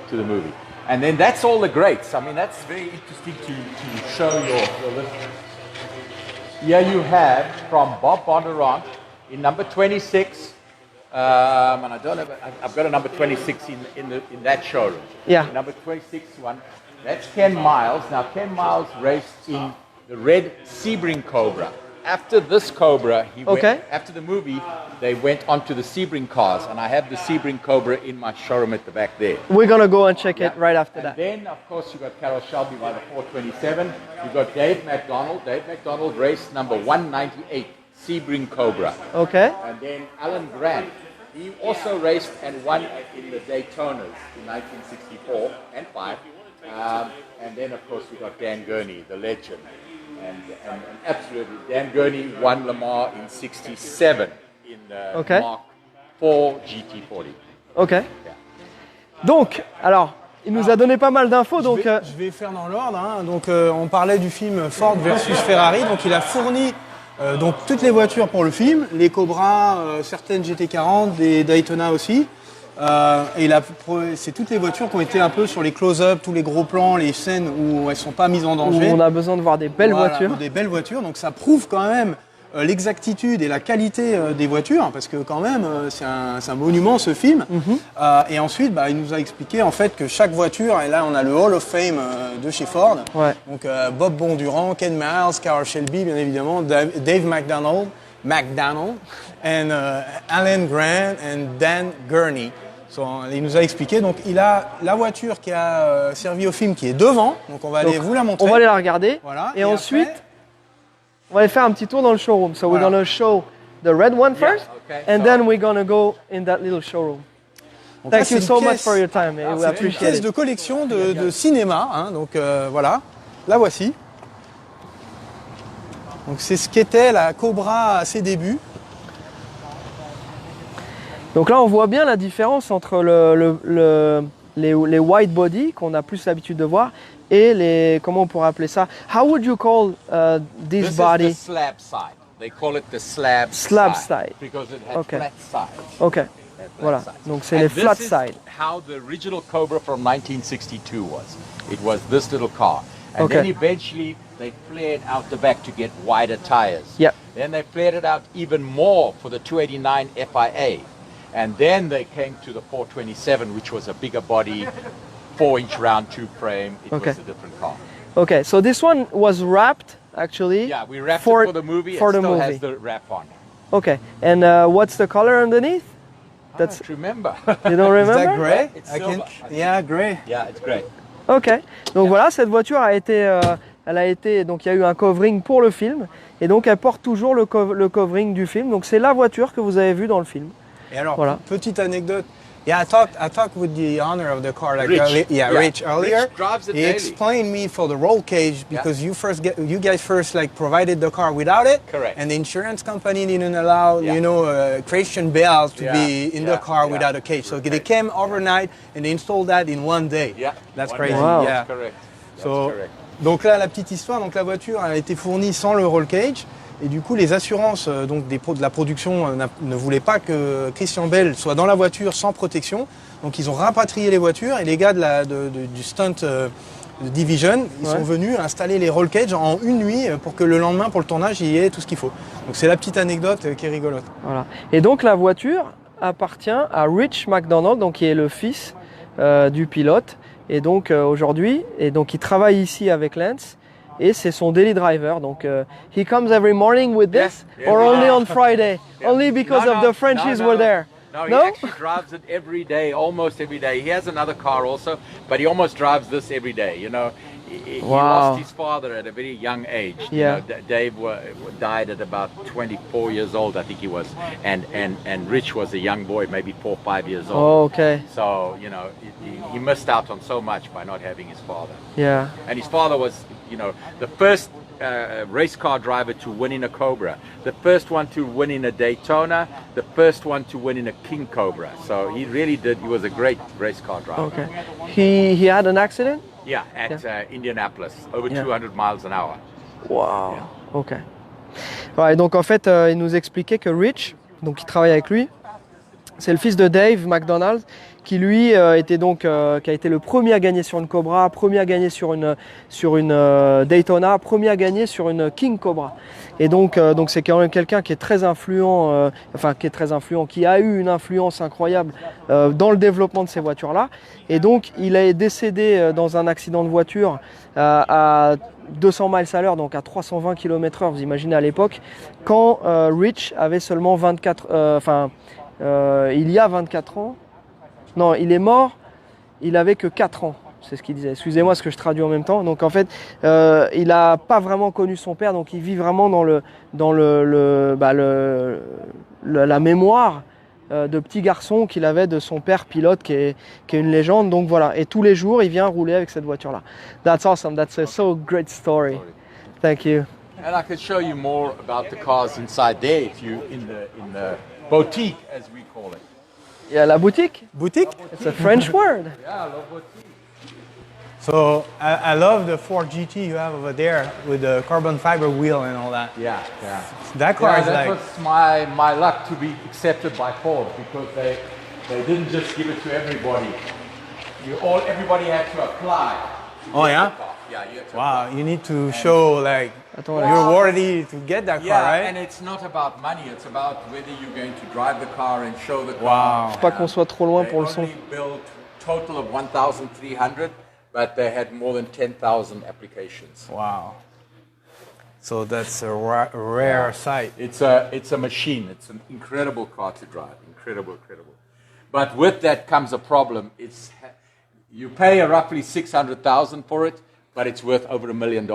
Speaker 4: to the movie. And then that's all the greats. I mean, that's very interesting to show your list. Here you have from Bob Bondurant in number 26. And I don't have. I've got a number 26 in that showroom.
Speaker 1: Yeah.
Speaker 4: Number 26 one. That's Ken Miles. Now Ken Miles raced in the red Sebring Cobra. After this Cobra, after the movie, they went onto the Sebring cars, and I have the Sebring Cobra in my showroom at the back there.
Speaker 1: We're gonna go and check it right after
Speaker 4: And
Speaker 1: that.
Speaker 4: then, of course, you got Carroll Shelby by the 427. You got Dave McDonald. Dave McDonald raced number 198 Sebring Cobra.
Speaker 1: Okay.
Speaker 4: And then Alan Grant. He also raced and won in the Daytonas in 1964 and 5. And then, of course, we got Dan Gurney, the legend. And absolutely, Dan Gurney won Le Mans in 67 in the Mark IV GT40.
Speaker 1: Ok. Donc, alors, il nous a donné pas mal d'infos. Donc,
Speaker 3: je vais faire dans l'ordre. Hein. Donc, on parlait du film Ford versus Ferrari. Donc, il a fourni donc toutes les voitures pour le film, les Cobra, certaines GT40, des Daytona aussi. Et c'est toutes les voitures qui ont été un peu sur les close-up, tous les gros plans, les scènes où elles sont pas mises en danger.
Speaker 1: On a besoin de voir des belles voitures.
Speaker 3: Des belles voitures, donc ça prouve quand même l'exactitude et la qualité des voitures, parce que quand même c'est un monument ce film. Et ensuite, il nous a expliqué en fait que chaque voiture, et là on a le Hall of Fame de chez Ford.
Speaker 1: Ouais.
Speaker 3: Donc Bob Bondurant, Ken Miles, Carroll Shelby, bien évidemment, Dave McDonald, and Alan Grant and Dan Gurney. Il nous a expliqué, donc il a la voiture qui a servi au film qui est devant, donc on va aller vous la montrer.
Speaker 1: On va aller la regarder,
Speaker 3: voilà.
Speaker 1: et ensuite on va aller faire un petit tour dans le showroom. So we're gonna show the red one
Speaker 4: Yeah,
Speaker 1: first,
Speaker 4: okay,
Speaker 1: and
Speaker 4: so-
Speaker 1: then we're gonna go in that little showroom.
Speaker 3: Donc là,
Speaker 1: Thank
Speaker 3: c'est
Speaker 1: you
Speaker 3: une
Speaker 1: so much
Speaker 3: pièce-
Speaker 1: for your time. We
Speaker 3: c'est une
Speaker 1: appreciate
Speaker 3: pièce
Speaker 1: it.
Speaker 3: de collection de cinéma. Hein, donc voilà, la voici. Donc c'est ce qu'était la Cobra à ses débuts.
Speaker 1: Donc là, on voit bien la différence entre les white body qu'on a plus l'habitude de voir et les, comment on pourrait appeler ça? How would you call this
Speaker 4: This
Speaker 1: body?
Speaker 4: is the slab side. They call it the slab
Speaker 1: Side.
Speaker 4: because it has
Speaker 1: Okay.
Speaker 4: flat sides.
Speaker 1: Ok,
Speaker 4: Flat
Speaker 1: voilà.
Speaker 4: sides.
Speaker 1: Donc c'est
Speaker 4: And
Speaker 1: les
Speaker 4: this
Speaker 1: flat
Speaker 4: is
Speaker 1: side.
Speaker 4: How the original Cobra from 1962 was. It was this little car. And
Speaker 1: Okay.
Speaker 4: then eventually they flared out the back to get wider tires.
Speaker 1: Yep.
Speaker 4: Then they flared it out even more for the 289 FIA. And then they came to the 427, which was a bigger body, 4-inch round tube frame. It
Speaker 1: Okay.
Speaker 4: was a different car.
Speaker 1: Okay, so this one was wrapped actually.
Speaker 4: Yeah, we wrapped
Speaker 1: for
Speaker 4: it for the movie.
Speaker 1: For
Speaker 4: it
Speaker 1: the
Speaker 4: still
Speaker 1: movie.
Speaker 4: has the wrap on.
Speaker 1: Okay, and what's the color underneath?
Speaker 4: I
Speaker 1: That's
Speaker 4: don't remember.
Speaker 1: you don't
Speaker 3: Is that
Speaker 1: remember?
Speaker 3: gray?
Speaker 4: It's
Speaker 3: I
Speaker 4: silver.
Speaker 3: Yeah, gray.
Speaker 4: Yeah, it's great.
Speaker 1: Ok, donc voilà, cette voiture a été, donc il y a eu un covering pour le film, et donc elle porte toujours le covering du film. Donc c'est la voiture que vous avez vue dans le film.
Speaker 3: Et alors,
Speaker 1: Voilà.
Speaker 3: petite anecdote. Yeah, I talked with the owner of the car, like
Speaker 4: Rich.
Speaker 3: Rich earlier.
Speaker 4: Rich drives it
Speaker 3: He
Speaker 4: daily.
Speaker 3: explained me for the roll cage because you guys first like provided the car without it,
Speaker 4: Correct.
Speaker 3: and the insurance company didn't allow
Speaker 4: Yeah.
Speaker 3: Christian Bale to
Speaker 4: Yeah,
Speaker 3: be in the
Speaker 4: yeah,
Speaker 3: car
Speaker 4: yeah.
Speaker 3: without a cage. So they came overnight and they installed that in one day.
Speaker 4: Yeah,
Speaker 3: That's
Speaker 4: one
Speaker 3: crazy.
Speaker 4: day.
Speaker 1: Wow.
Speaker 3: Yeah.
Speaker 4: That's correct. That's
Speaker 3: So,
Speaker 4: correct.
Speaker 3: donc là, la petite histoire, donc la voiture a été fournie sans le roll cage. Et du coup, les assurances donc de la production ne voulaient pas que Christian Bale soit dans la voiture sans protection. Donc ils ont rapatrié les voitures et les gars du stunt division, ils sont venus installer les roll cage en une nuit pour que le lendemain, pour le tournage, il y ait tout ce qu'il faut. Donc c'est la petite anecdote qui est rigolote.
Speaker 1: Voilà. Et donc la voiture appartient à Rich McDonald, donc qui est le fils du pilote, et donc aujourd'hui, et donc il travaille ici avec Lance. Et c'est son daily driver. Donc, he comes every morning with this,
Speaker 4: Yeah.
Speaker 1: or
Speaker 4: Yeah.
Speaker 1: only on Friday,
Speaker 4: Yeah.
Speaker 1: only because
Speaker 4: No,
Speaker 1: of
Speaker 4: no,
Speaker 1: the Frenchies
Speaker 4: no,
Speaker 1: were
Speaker 4: no.
Speaker 1: there.
Speaker 4: No, he
Speaker 1: No?
Speaker 4: actually drives it every day, almost every day. He has another car also, but he almost drives this every day. You know, he
Speaker 1: Wow.
Speaker 4: lost his father at a very young age.
Speaker 1: Yeah.
Speaker 4: You know, Dave died at about 24 years old, I think he was, and Rich was a young boy, maybe 4 or 5 years old.
Speaker 1: Oh, okay.
Speaker 4: So you know, he missed out on so much by not having his father.
Speaker 1: Yeah.
Speaker 4: And his father was, you know, the first race car driver to win in a Cobra, the first one to win in a Daytona, the first one to win in a King Cobra. So he really did. He was a great race car driver.
Speaker 1: Okay. He had an accident?
Speaker 4: Yeah, at Indianapolis, over
Speaker 1: Yeah.
Speaker 4: 200 miles an hour.
Speaker 1: Wow. Ok. Ouais, et donc en fait, il nous expliquait que Rich, donc qui travaille avec lui, c'est le fils de Dave McDonald, qui lui était donc, qui a été le premier à gagner sur une Cobra, premier à gagner sur une Daytona, premier à gagner sur une King Cobra. Et donc c'est quand même quelqu'un qui est très influent, qui a eu une influence incroyable dans le développement de ces voitures-là. Et donc il est décédé dans un accident de voiture à 200 miles à l'heure, donc à 320 km/h, vous imaginez à l'époque, quand Rich avait seulement 24, il y a 24 ans. Non, il est mort, il avait que 4 ans, c'est ce qu'il disait. Excusez-moi ce que je traduis en même temps. Donc en fait, il n'a pas vraiment connu son père, donc il vit vraiment dans la mémoire de petit garçon qu'il avait de son père pilote qui est une légende. Donc voilà, et tous les jours, il vient rouler avec cette voiture-là. That's awesome, that's a so great story. Thank you.
Speaker 4: And I could show you more about the cars inside there if you in the boutique, as we call it.
Speaker 1: Il y a la boutique.
Speaker 3: Boutique?
Speaker 1: It's a French word.
Speaker 4: Yeah, la boutique.
Speaker 3: So I love the Ford GT you have over there with the carbon fiber wheel and all that.
Speaker 4: Yeah, yeah.
Speaker 3: That car
Speaker 4: Yeah,
Speaker 3: is
Speaker 4: that
Speaker 3: like...
Speaker 4: was my luck to be accepted by Ford because they didn't just give it to everybody. Everybody had to apply.
Speaker 3: Oh yeah?
Speaker 4: Yeah, you had to
Speaker 3: Wow, you need to show like
Speaker 1: Attends,
Speaker 3: you're worthy to get that car,
Speaker 4: Yeah,
Speaker 3: right?
Speaker 4: and it's not about money. It's about whether you're going to drive the car and show the car.
Speaker 3: Wow.
Speaker 1: Faut pas qu'on soit trop loin
Speaker 4: They
Speaker 1: pour le son.
Speaker 4: only built total of 1,300, but they had more than 10,000 applications.
Speaker 3: Wow. So that's a rare sight.
Speaker 4: It's a machine. It's an incredible car to drive. Incredible. But with that comes a problem. You pay roughly 600,000 for it, but it's worth over $1 million.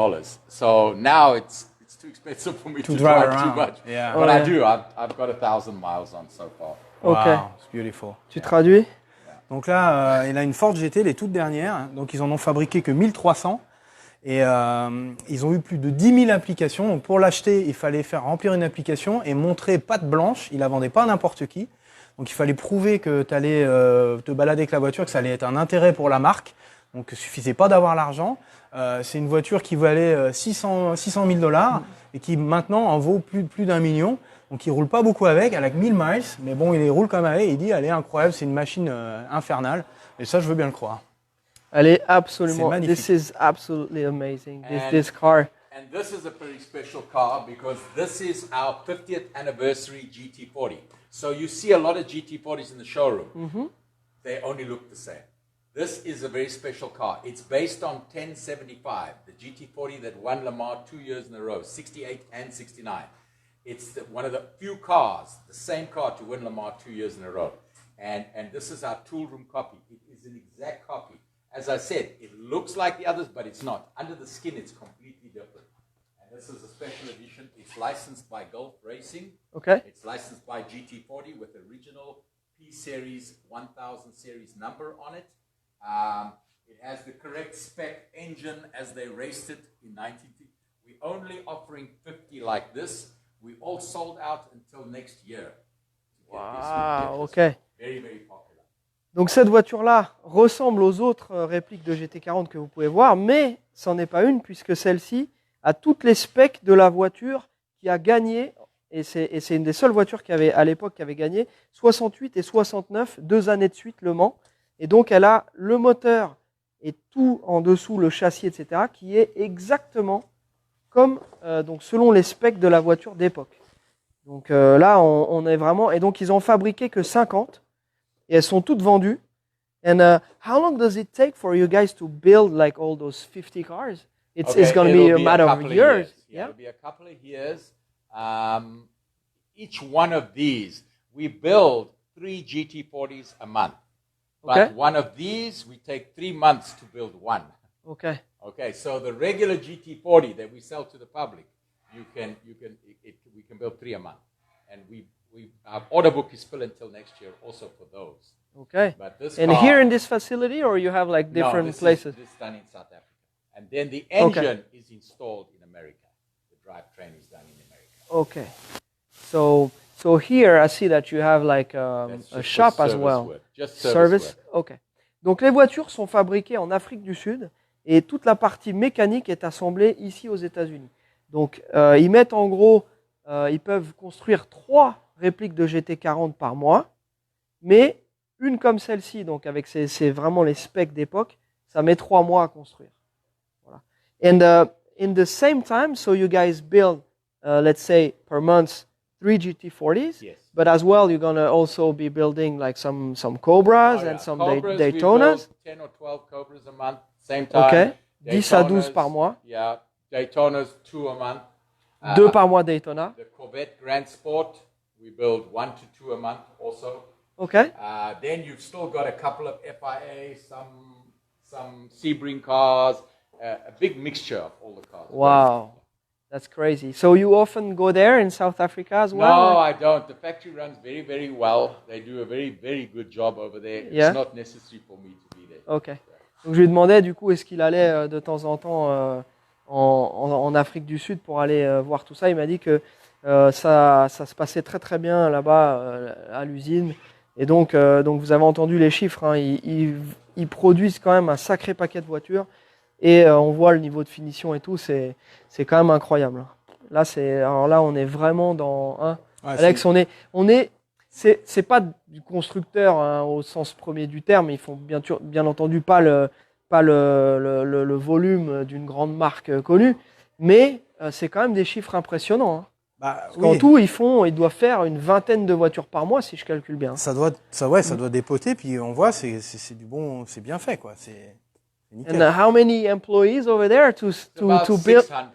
Speaker 4: So now it's too expensive for me
Speaker 3: To
Speaker 4: to
Speaker 3: drive
Speaker 4: drive too
Speaker 3: around.
Speaker 4: much.
Speaker 3: Yeah.
Speaker 4: But
Speaker 1: Ouais.
Speaker 4: I do. I've got 1,000 miles on so far.
Speaker 1: Ok.
Speaker 3: Wow, it's beautiful.
Speaker 1: Tu traduis?
Speaker 3: Donc là, il a une Ford GT, les toutes dernières. Donc ils en ont fabriqué que 1300. Et ils ont eu plus de 10 000 applications. Donc pour l'acheter, il fallait faire remplir une application et montrer patte blanche. Il la vendait pas à n'importe qui. Donc il fallait prouver que tu allais te balader avec la voiture, que ça allait être un intérêt pour la marque. Donc il suffisait pas d'avoir l'argent. C'est une voiture qui valait 600 000 $ et qui maintenant en vaut plus d'1 million. Donc il roule pas beaucoup avec, elle a que 1000 miles, mais bon, il les roule quand même avec. Il dit, elle est incroyable, c'est une machine infernale. Et ça, je veux bien le croire.
Speaker 1: Elle est absolument.
Speaker 3: C'est magnifique.
Speaker 1: This is absolutely amazing.
Speaker 4: And-
Speaker 1: This car.
Speaker 4: And this is a pretty special car because this is our 50th anniversary GT40. So you see a lot of GT40s in the showroom. They only look the same. This is a very special car. It's based on 1075, the GT40 that won Le Mans 2 years in a row, 68 and 69. It's one of the few cars, the same car to win Le Mans 2 years in a row. And this is our tool room copy. It is an exact copy. As I said, it looks like the others, but it's not. Under the skin, it's completely different. And this is a special edition. It's licensed by Gulf Racing.
Speaker 1: Ok.
Speaker 4: It's licensed by GT40 with original P-Series 1000 series number on it. It has the correct spec engine as they raced it in 1950. We're only offering 50 like this. We all sold out until next year. to get this
Speaker 1: Wow,
Speaker 4: with
Speaker 1: ok.
Speaker 4: this. Very, very popular.
Speaker 1: Donc cette voiture-là ressemble aux autres répliques de GT40 que vous pouvez voir, mais c'en est pas une puisque celle-ci a toutes les specs de la voiture qui a gagné, et c'est une des seules voitures qui avait à l'époque qui avait gagné 68 et 69, 2 années de suite Le Mans. Et donc elle a le moteur et tout en dessous, le châssis, etc., qui est exactement comme donc selon les specs de la voiture d'époque. Donc là, on est vraiment... Et donc ils ont fabriqué que 50, et elles sont toutes vendues. And how long does it take for you guys to build like all those 50 cars? It's going to be
Speaker 4: it'll
Speaker 1: a matter of
Speaker 4: couple
Speaker 1: years.
Speaker 4: Yeah, it'll be a couple of years. Each one of these, we build 3 GT40s a month. But
Speaker 1: Okay.
Speaker 4: one of these, we take 3 months to build one.
Speaker 1: Ok.
Speaker 4: Okay, so the regular GT40 that we sell to the public, we can build 3 a month, and our order book is full until next year, also for those.
Speaker 1: Okay.
Speaker 4: But this
Speaker 1: And
Speaker 4: car,
Speaker 1: here in this facility, or you have like
Speaker 4: no,
Speaker 1: different
Speaker 4: this
Speaker 1: places?
Speaker 4: This is done in South Africa, and then the engine is installed in America. The drivetrain is done in America.
Speaker 1: Okay. So here I see that you have like
Speaker 4: That's
Speaker 1: a
Speaker 4: just
Speaker 1: shop
Speaker 4: for
Speaker 1: as
Speaker 4: service
Speaker 1: well.
Speaker 4: work. Just service work.
Speaker 1: Ok. Donc les voitures sont fabriquées en Afrique du Sud et toute la partie mécanique est assemblée ici aux États-Unis. Donc ils mettent en gros, ils peuvent construire 3 répliques de GT40 par mois, mais une comme celle-ci, donc avec c'est vraiment les specs d'époque, ça met 3 mois à construire. Voilà. And in the same time, so you guys build, let's say per month, 3 GT40s.
Speaker 4: Yes.
Speaker 1: But as well, you're gonna also be building like some Cobras
Speaker 4: Oh, yeah.
Speaker 1: and some
Speaker 4: Cobras, we
Speaker 1: Daytonas.
Speaker 4: build 10 or 12 Cobras a month, same time.
Speaker 1: Ok. 10 à 12
Speaker 4: Daytonas,
Speaker 1: par mois.
Speaker 4: Yeah, Daytonas 2 a month.
Speaker 1: 2 par mois Daytona.
Speaker 4: The Corvette Grand Sport, we build 1 to 2 a month also.
Speaker 1: Ok.
Speaker 4: Then you've still got a couple of FIA, some Sebring cars, a big mixture of all the cars.
Speaker 1: Wow. That's crazy. So you often go there in South Africa as
Speaker 4: No,
Speaker 1: well?
Speaker 4: I don't. The factory runs very, very well. They do a very, very good job over there.
Speaker 1: Yeah.
Speaker 4: It's not necessary for me to be there.
Speaker 1: Ok. Donc je lui demandais du coup est-ce qu'il allait de temps en temps en Afrique du Sud pour aller voir tout ça. Il m'a dit que ça se passait très très bien là-bas à l'usine. Et donc vous avez entendu les chiffres, hein, ils produisent quand même un sacré paquet de voitures. Et on voit le niveau de finition et tout, c'est quand même incroyable. Là, on est vraiment dans... Hein,
Speaker 3: Ouais,
Speaker 1: Alex, c'est pas du constructeur hein, au sens premier du terme. Ils font bien entendu pas le volume d'une grande marque connue, mais c'est quand même des chiffres impressionnants. Hein.
Speaker 3: Bah,
Speaker 1: Parce qu'en
Speaker 3: oui.
Speaker 1: tout, ils doivent faire une vingtaine de voitures par mois, si je calcule bien.
Speaker 3: Ça doit dépoter, puis on voit, c'est du bon, c'est bien fait, quoi. C'est nickel.
Speaker 1: And how many employees over there to
Speaker 4: About
Speaker 1: build?
Speaker 4: 600.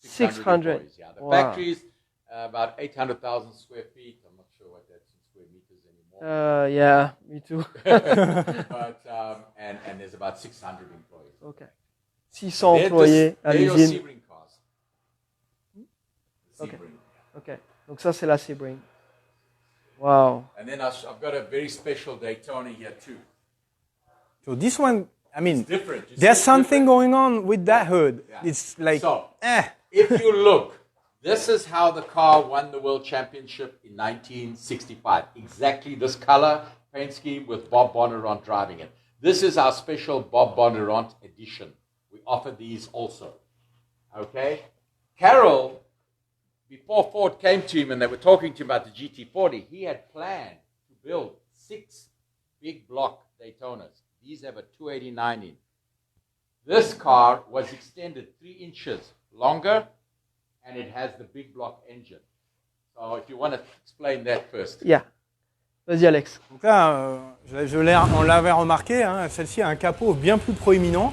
Speaker 1: 600.
Speaker 4: employees, yeah. The
Speaker 1: Wow.
Speaker 4: factory's about 800,000 square feet. I'm not sure what that's in square meters anymore.
Speaker 1: Yeah, me too.
Speaker 4: But and there's about 600 employees.
Speaker 1: Ok. 600
Speaker 4: They're
Speaker 1: employés à
Speaker 4: they're your
Speaker 1: l'usine.
Speaker 4: Sebring cars. Sebring.
Speaker 1: Ok. Donc ça, c'est la Sebring. Wow.
Speaker 4: And then I've got a very special Daytona here too.
Speaker 3: So this one, I mean,
Speaker 4: Different. You see
Speaker 3: there's
Speaker 4: it's
Speaker 3: something
Speaker 4: different?
Speaker 3: going on with that hood.
Speaker 4: Yeah.
Speaker 3: It's like,
Speaker 4: So,
Speaker 3: eh.
Speaker 4: if you look, this is how the car won the World Championship in 1965. Exactly this color paint scheme with Bob Bondurant driving it. This is our special Bob Bondurant edition. We offer these also. Okay? Carroll, before Ford came to him and they were talking to him about the GT40, he had planned to build 6 big block Daytonas. These have a 289 in. This car was extended 3 inches longer, and it has the big block engine. So if you want to explain that first.
Speaker 1: Yeah. Vas-y, Alex.
Speaker 3: Donc là, on l'avait remarqué, hein, celle-ci a un capot bien plus proéminent.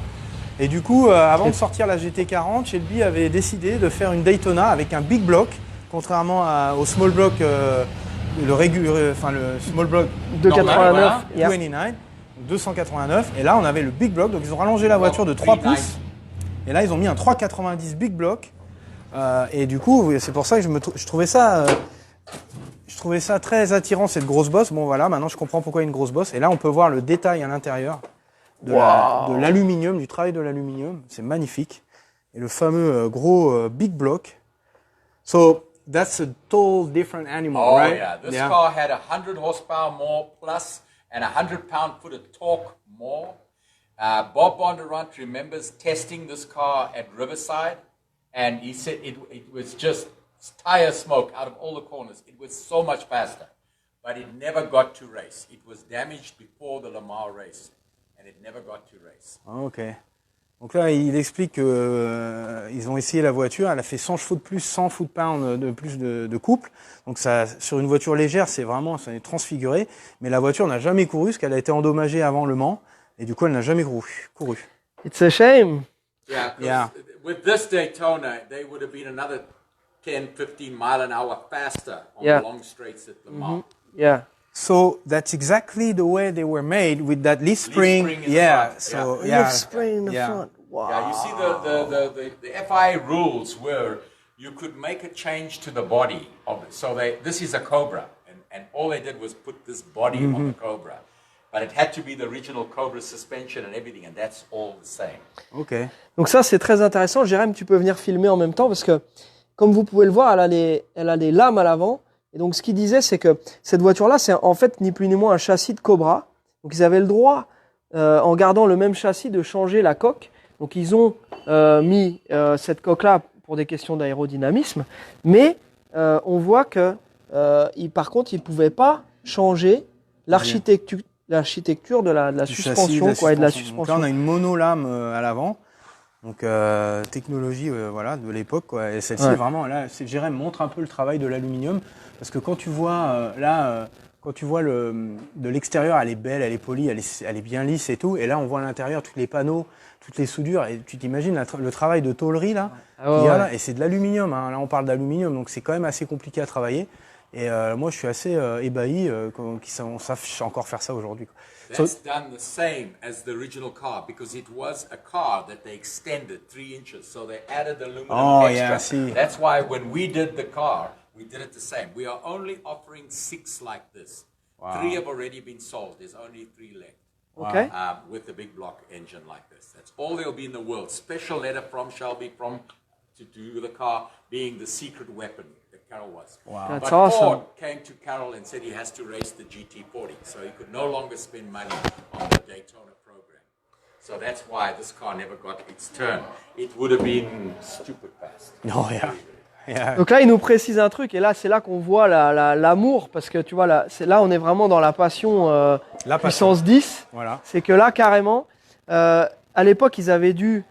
Speaker 3: Et du coup, avant de sortir la GT40, Shelby avait décidé de faire une Daytona avec un big block, contrairement au small block, le small block
Speaker 1: 289,
Speaker 3: normal,
Speaker 1: yeah.
Speaker 3: 289, 289. Et là, on avait le big block, donc ils ont rallongé la voiture de 3 pouces. Et là, ils ont mis un 390 big block. Et du coup, c'est pour ça que je trouvais ça très attirant, cette grosse bosse. Bon voilà, maintenant je comprends pourquoi il y a une grosse bosse. Et là, on peut voir le détail à l'intérieur de l'aluminium, du travail de l'aluminium. C'est magnifique. Et le fameux gros big block. So, that's a totally different animal,
Speaker 4: Oh
Speaker 3: right?
Speaker 4: yeah, this car had 100 horsepower more plus and 100 pound-foot of torque more. Bob Bondurant remembers testing this car at Riverside, and he said it was just tire smoke out of all the corners. It was so much faster, but it never got to race. It was damaged before the Le Mans race, and it never got to race.
Speaker 3: Ok. Donc là, il explique qu'ils ont essayé la voiture, elle a fait 100 chevaux de plus, 100 foot-pounds de plus de couple. Donc ça, sur une voiture légère, ça est transfiguré. Mais la voiture n'a jamais couru, parce qu'elle a été endommagée avant Le Mans. Et du coup, elle n'a jamais couru.
Speaker 1: It's a shame.
Speaker 4: Yeah, 'cause
Speaker 3: Yeah.
Speaker 4: with this Daytona, they would have been another 10, 15 mile an hour faster on
Speaker 1: Yeah.
Speaker 4: the long straights at Le Mans.
Speaker 1: Yeah.
Speaker 3: So that's exactly the way they were made, with that leaf spring.
Speaker 4: spring in the
Speaker 3: Yeah.
Speaker 4: front,
Speaker 3: So
Speaker 1: Yeah. Spray in the
Speaker 3: Yeah.
Speaker 1: front. Wow.
Speaker 4: Yeah, you see the FIA rules were you could make a change to the body of it. So this is a Cobra, and all they did was put this body on the Cobra. But it had to be the original Cobra suspension and everything, and that's all the same.
Speaker 3: Ok.
Speaker 1: Donc ça, c'est très intéressant. Jérém, tu peux venir filmer en même temps parce que, comme vous pouvez le voir, elle a les lames à l'avant. Et donc, ce qu'il disait, c'est que cette voiture-là, c'est en fait ni plus ni moins un châssis de Cobra. Donc, ils avaient le droit, en gardant le même châssis, de changer la coque. Donc, ils ont mis cette coque-là pour des questions d'aérodynamisme. Mais on voit que, par contre, ils ne pouvaient pas changer l'architecture de la
Speaker 3: Du
Speaker 1: suspension,
Speaker 3: châssis,
Speaker 1: quoi, et de la
Speaker 3: Donc
Speaker 1: suspension.
Speaker 3: là, on a une monolame à l'avant. Donc technologie voilà, de l'époque, quoi. Et celle-ci,
Speaker 1: Ouais.
Speaker 3: vraiment, là, Jérém montre un peu le travail de l'aluminium. Parce que quand tu vois, quand tu vois de l'extérieur, elle est belle, elle est polie, elle est bien lisse et tout. Et là, on voit à l'intérieur tous les panneaux, toutes les soudures. Et tu t'imagines le travail de tôlerie, là,
Speaker 1: Ah ouais,
Speaker 3: qu'il y a
Speaker 1: ouais.
Speaker 3: là. Et c'est de l'aluminium, hein. Là, on parle d'aluminium, donc c'est quand même assez compliqué à travailler. Et moi, je suis assez ébahi qu'on sache encore faire ça aujourd'hui, quoi.
Speaker 4: That's done the same as the original car because it was a car that they extended 3 inches. So they added aluminum
Speaker 3: Oh,
Speaker 4: extra.
Speaker 3: yeah, I see.
Speaker 4: That's why when we did the car, we did it the same. We are only offering 6 like this. 3 have already been sold. There's only 3 left.
Speaker 1: Okay.
Speaker 4: With the big block engine like this. That's all there'll be in the world. Special letter from Shelby to do with the car being the secret weapon that Carroll was.
Speaker 3: Wow.
Speaker 1: That's
Speaker 4: But
Speaker 1: awesome.
Speaker 4: Ford came to Carroll and said he has to race the GT40, so he could no longer spend money on the Daytona program. So that's why this car never got its turn. It would have been stupid fast.
Speaker 3: Oh, yeah. Yeah.
Speaker 1: Donc là, il nous précise un truc, et là, c'est là qu'on voit l'amour, parce que tu vois, là, on est vraiment dans la passion,
Speaker 3: La
Speaker 1: puissance 10.
Speaker 3: Voilà.
Speaker 1: C'est que là, carrément, à l'époque, ils avaient dû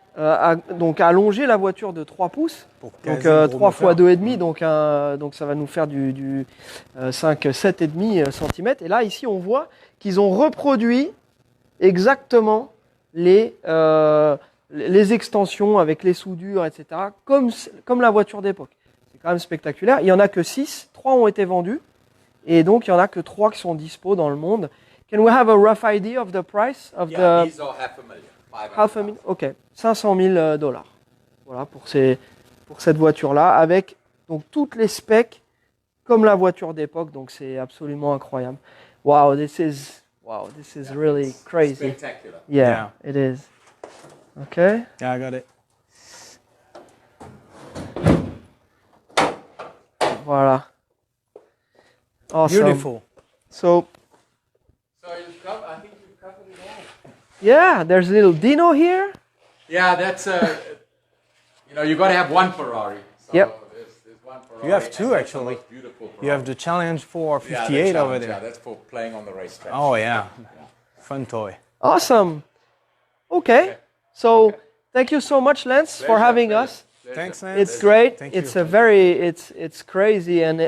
Speaker 1: donc allonger la voiture de 3 pouces,
Speaker 3: Pour
Speaker 1: donc
Speaker 3: caser le gros
Speaker 1: 3 fois
Speaker 3: moteur.
Speaker 1: 2,5, donc ça va nous faire du 5, 7,5 cm. Et là, ici, on voit qu'ils ont reproduit exactement les extensions avec les soudures, etc., comme la voiture d'époque. C'est quand même spectaculaire. Il n'y en a que 6, 3 ont été vendus, et donc il n'y en a que 3 qui sont dispo dans le monde. Can we have a rough idea of the price of
Speaker 4: Yeah,
Speaker 1: the
Speaker 4: these are $500,000.
Speaker 1: half a million? Ok, $500,000. Voilà pour cette voiture-là, avec Donc toutes les specs comme la voiture d'époque. Donc c'est absolument incroyable. Wow, this is really crazy.
Speaker 4: Spectacular.
Speaker 1: Yeah, it is. Okay.
Speaker 3: Yeah, I got it.
Speaker 1: Voilà. Awesome.
Speaker 3: Beautiful.
Speaker 1: So
Speaker 4: So I think you've covered it all.
Speaker 1: yeah, there's a little Dino here.
Speaker 4: Yeah, that's you got to have one Ferrari. So
Speaker 1: Yep.
Speaker 4: There's one Ferrari.
Speaker 3: You have two,
Speaker 4: and that's the
Speaker 3: actually.
Speaker 4: most beautiful
Speaker 3: You have
Speaker 4: Ferrari.
Speaker 3: the Challenge
Speaker 4: Yeah,
Speaker 3: 458
Speaker 4: the
Speaker 3: over
Speaker 4: Challenge,
Speaker 3: there.
Speaker 4: Yeah, that's for playing on the racetrack.
Speaker 3: Oh yeah, fun toy.
Speaker 1: Awesome. Okay. So thank you so much, Lance, for
Speaker 4: Pleasure,
Speaker 1: having
Speaker 4: pleasure.
Speaker 1: us.
Speaker 3: Thanks, man.
Speaker 1: It's great.
Speaker 3: Thank
Speaker 1: It's
Speaker 3: you.
Speaker 1: a very it's crazy and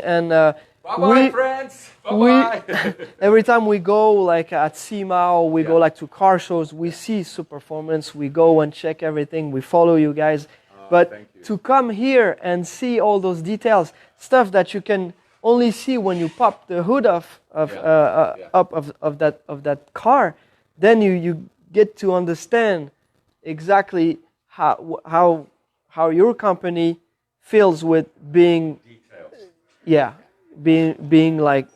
Speaker 4: Bye-bye, friends. Bye-bye.
Speaker 1: every time we go like at SEMA or we go like to car shows, we see Superformance. We go and check everything. We follow you guys. But
Speaker 4: thank you.
Speaker 1: to come here and see all those details, stuff that you can only see when you pop the hood off of up of that car, then you get to understand exactly how your company feels with being
Speaker 4: Details.
Speaker 1: being like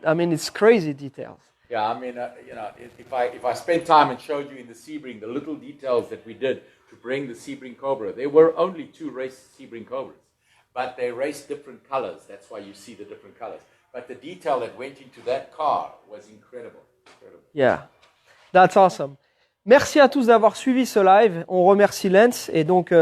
Speaker 1: I mean it's crazy details.
Speaker 4: Yeah, I mean, if I spent time and showed you in the Sebring the little details that we did to bring the Sebring Cobra, there were only 2 race Sebring Cobras, but they raced different colors. That's why you see the different colors. But the detail that went into that car was incredible.
Speaker 1: Yeah, that's awesome. Merci à tous d'avoir suivi ce live. On remercie Lens et donc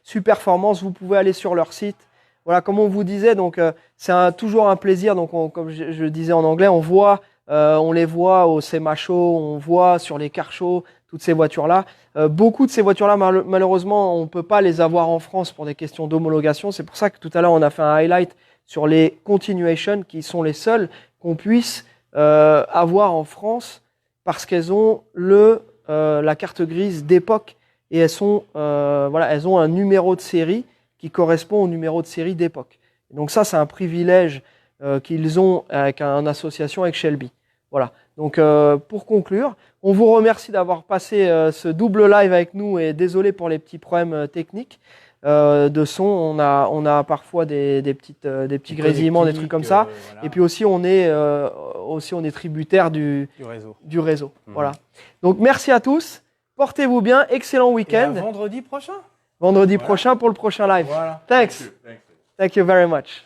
Speaker 1: Superformance. Vous pouvez aller sur leur site. Voilà, comme on vous disait, donc c'est toujours un plaisir. Donc, comme je disais en anglais, on les voit au SEMA Show, on voit sur les car shows toutes ces voitures-là. Beaucoup de ces voitures-là, malheureusement, on ne peut pas les avoir en France pour des questions d'homologation. C'est pour ça que tout à l'heure, on a fait un highlight sur les Continuation, qui sont les seules qu'on puisse avoir en France parce qu'elles ont la carte grise d'époque et elles ont un numéro de série qui correspond au numéro de série d'époque. Donc ça, c'est un privilège qu'ils ont avec une association avec Shelby. Voilà. Donc pour conclure, on vous remercie d'avoir passé ce double live avec nous et désolé pour les petits problèmes techniques de son. On a parfois des petits grésillements, des trucs comme ça.
Speaker 3: Voilà.
Speaker 1: Et puis aussi on est tributaire du réseau. Voilà. Donc merci à tous. Portez-vous bien. Excellent
Speaker 3: Et à
Speaker 1: week-end.
Speaker 3: vendredi prochain.
Speaker 1: Vendredi prochain pour le prochain live.
Speaker 3: Voilà.
Speaker 1: Thanks. Thank you very much.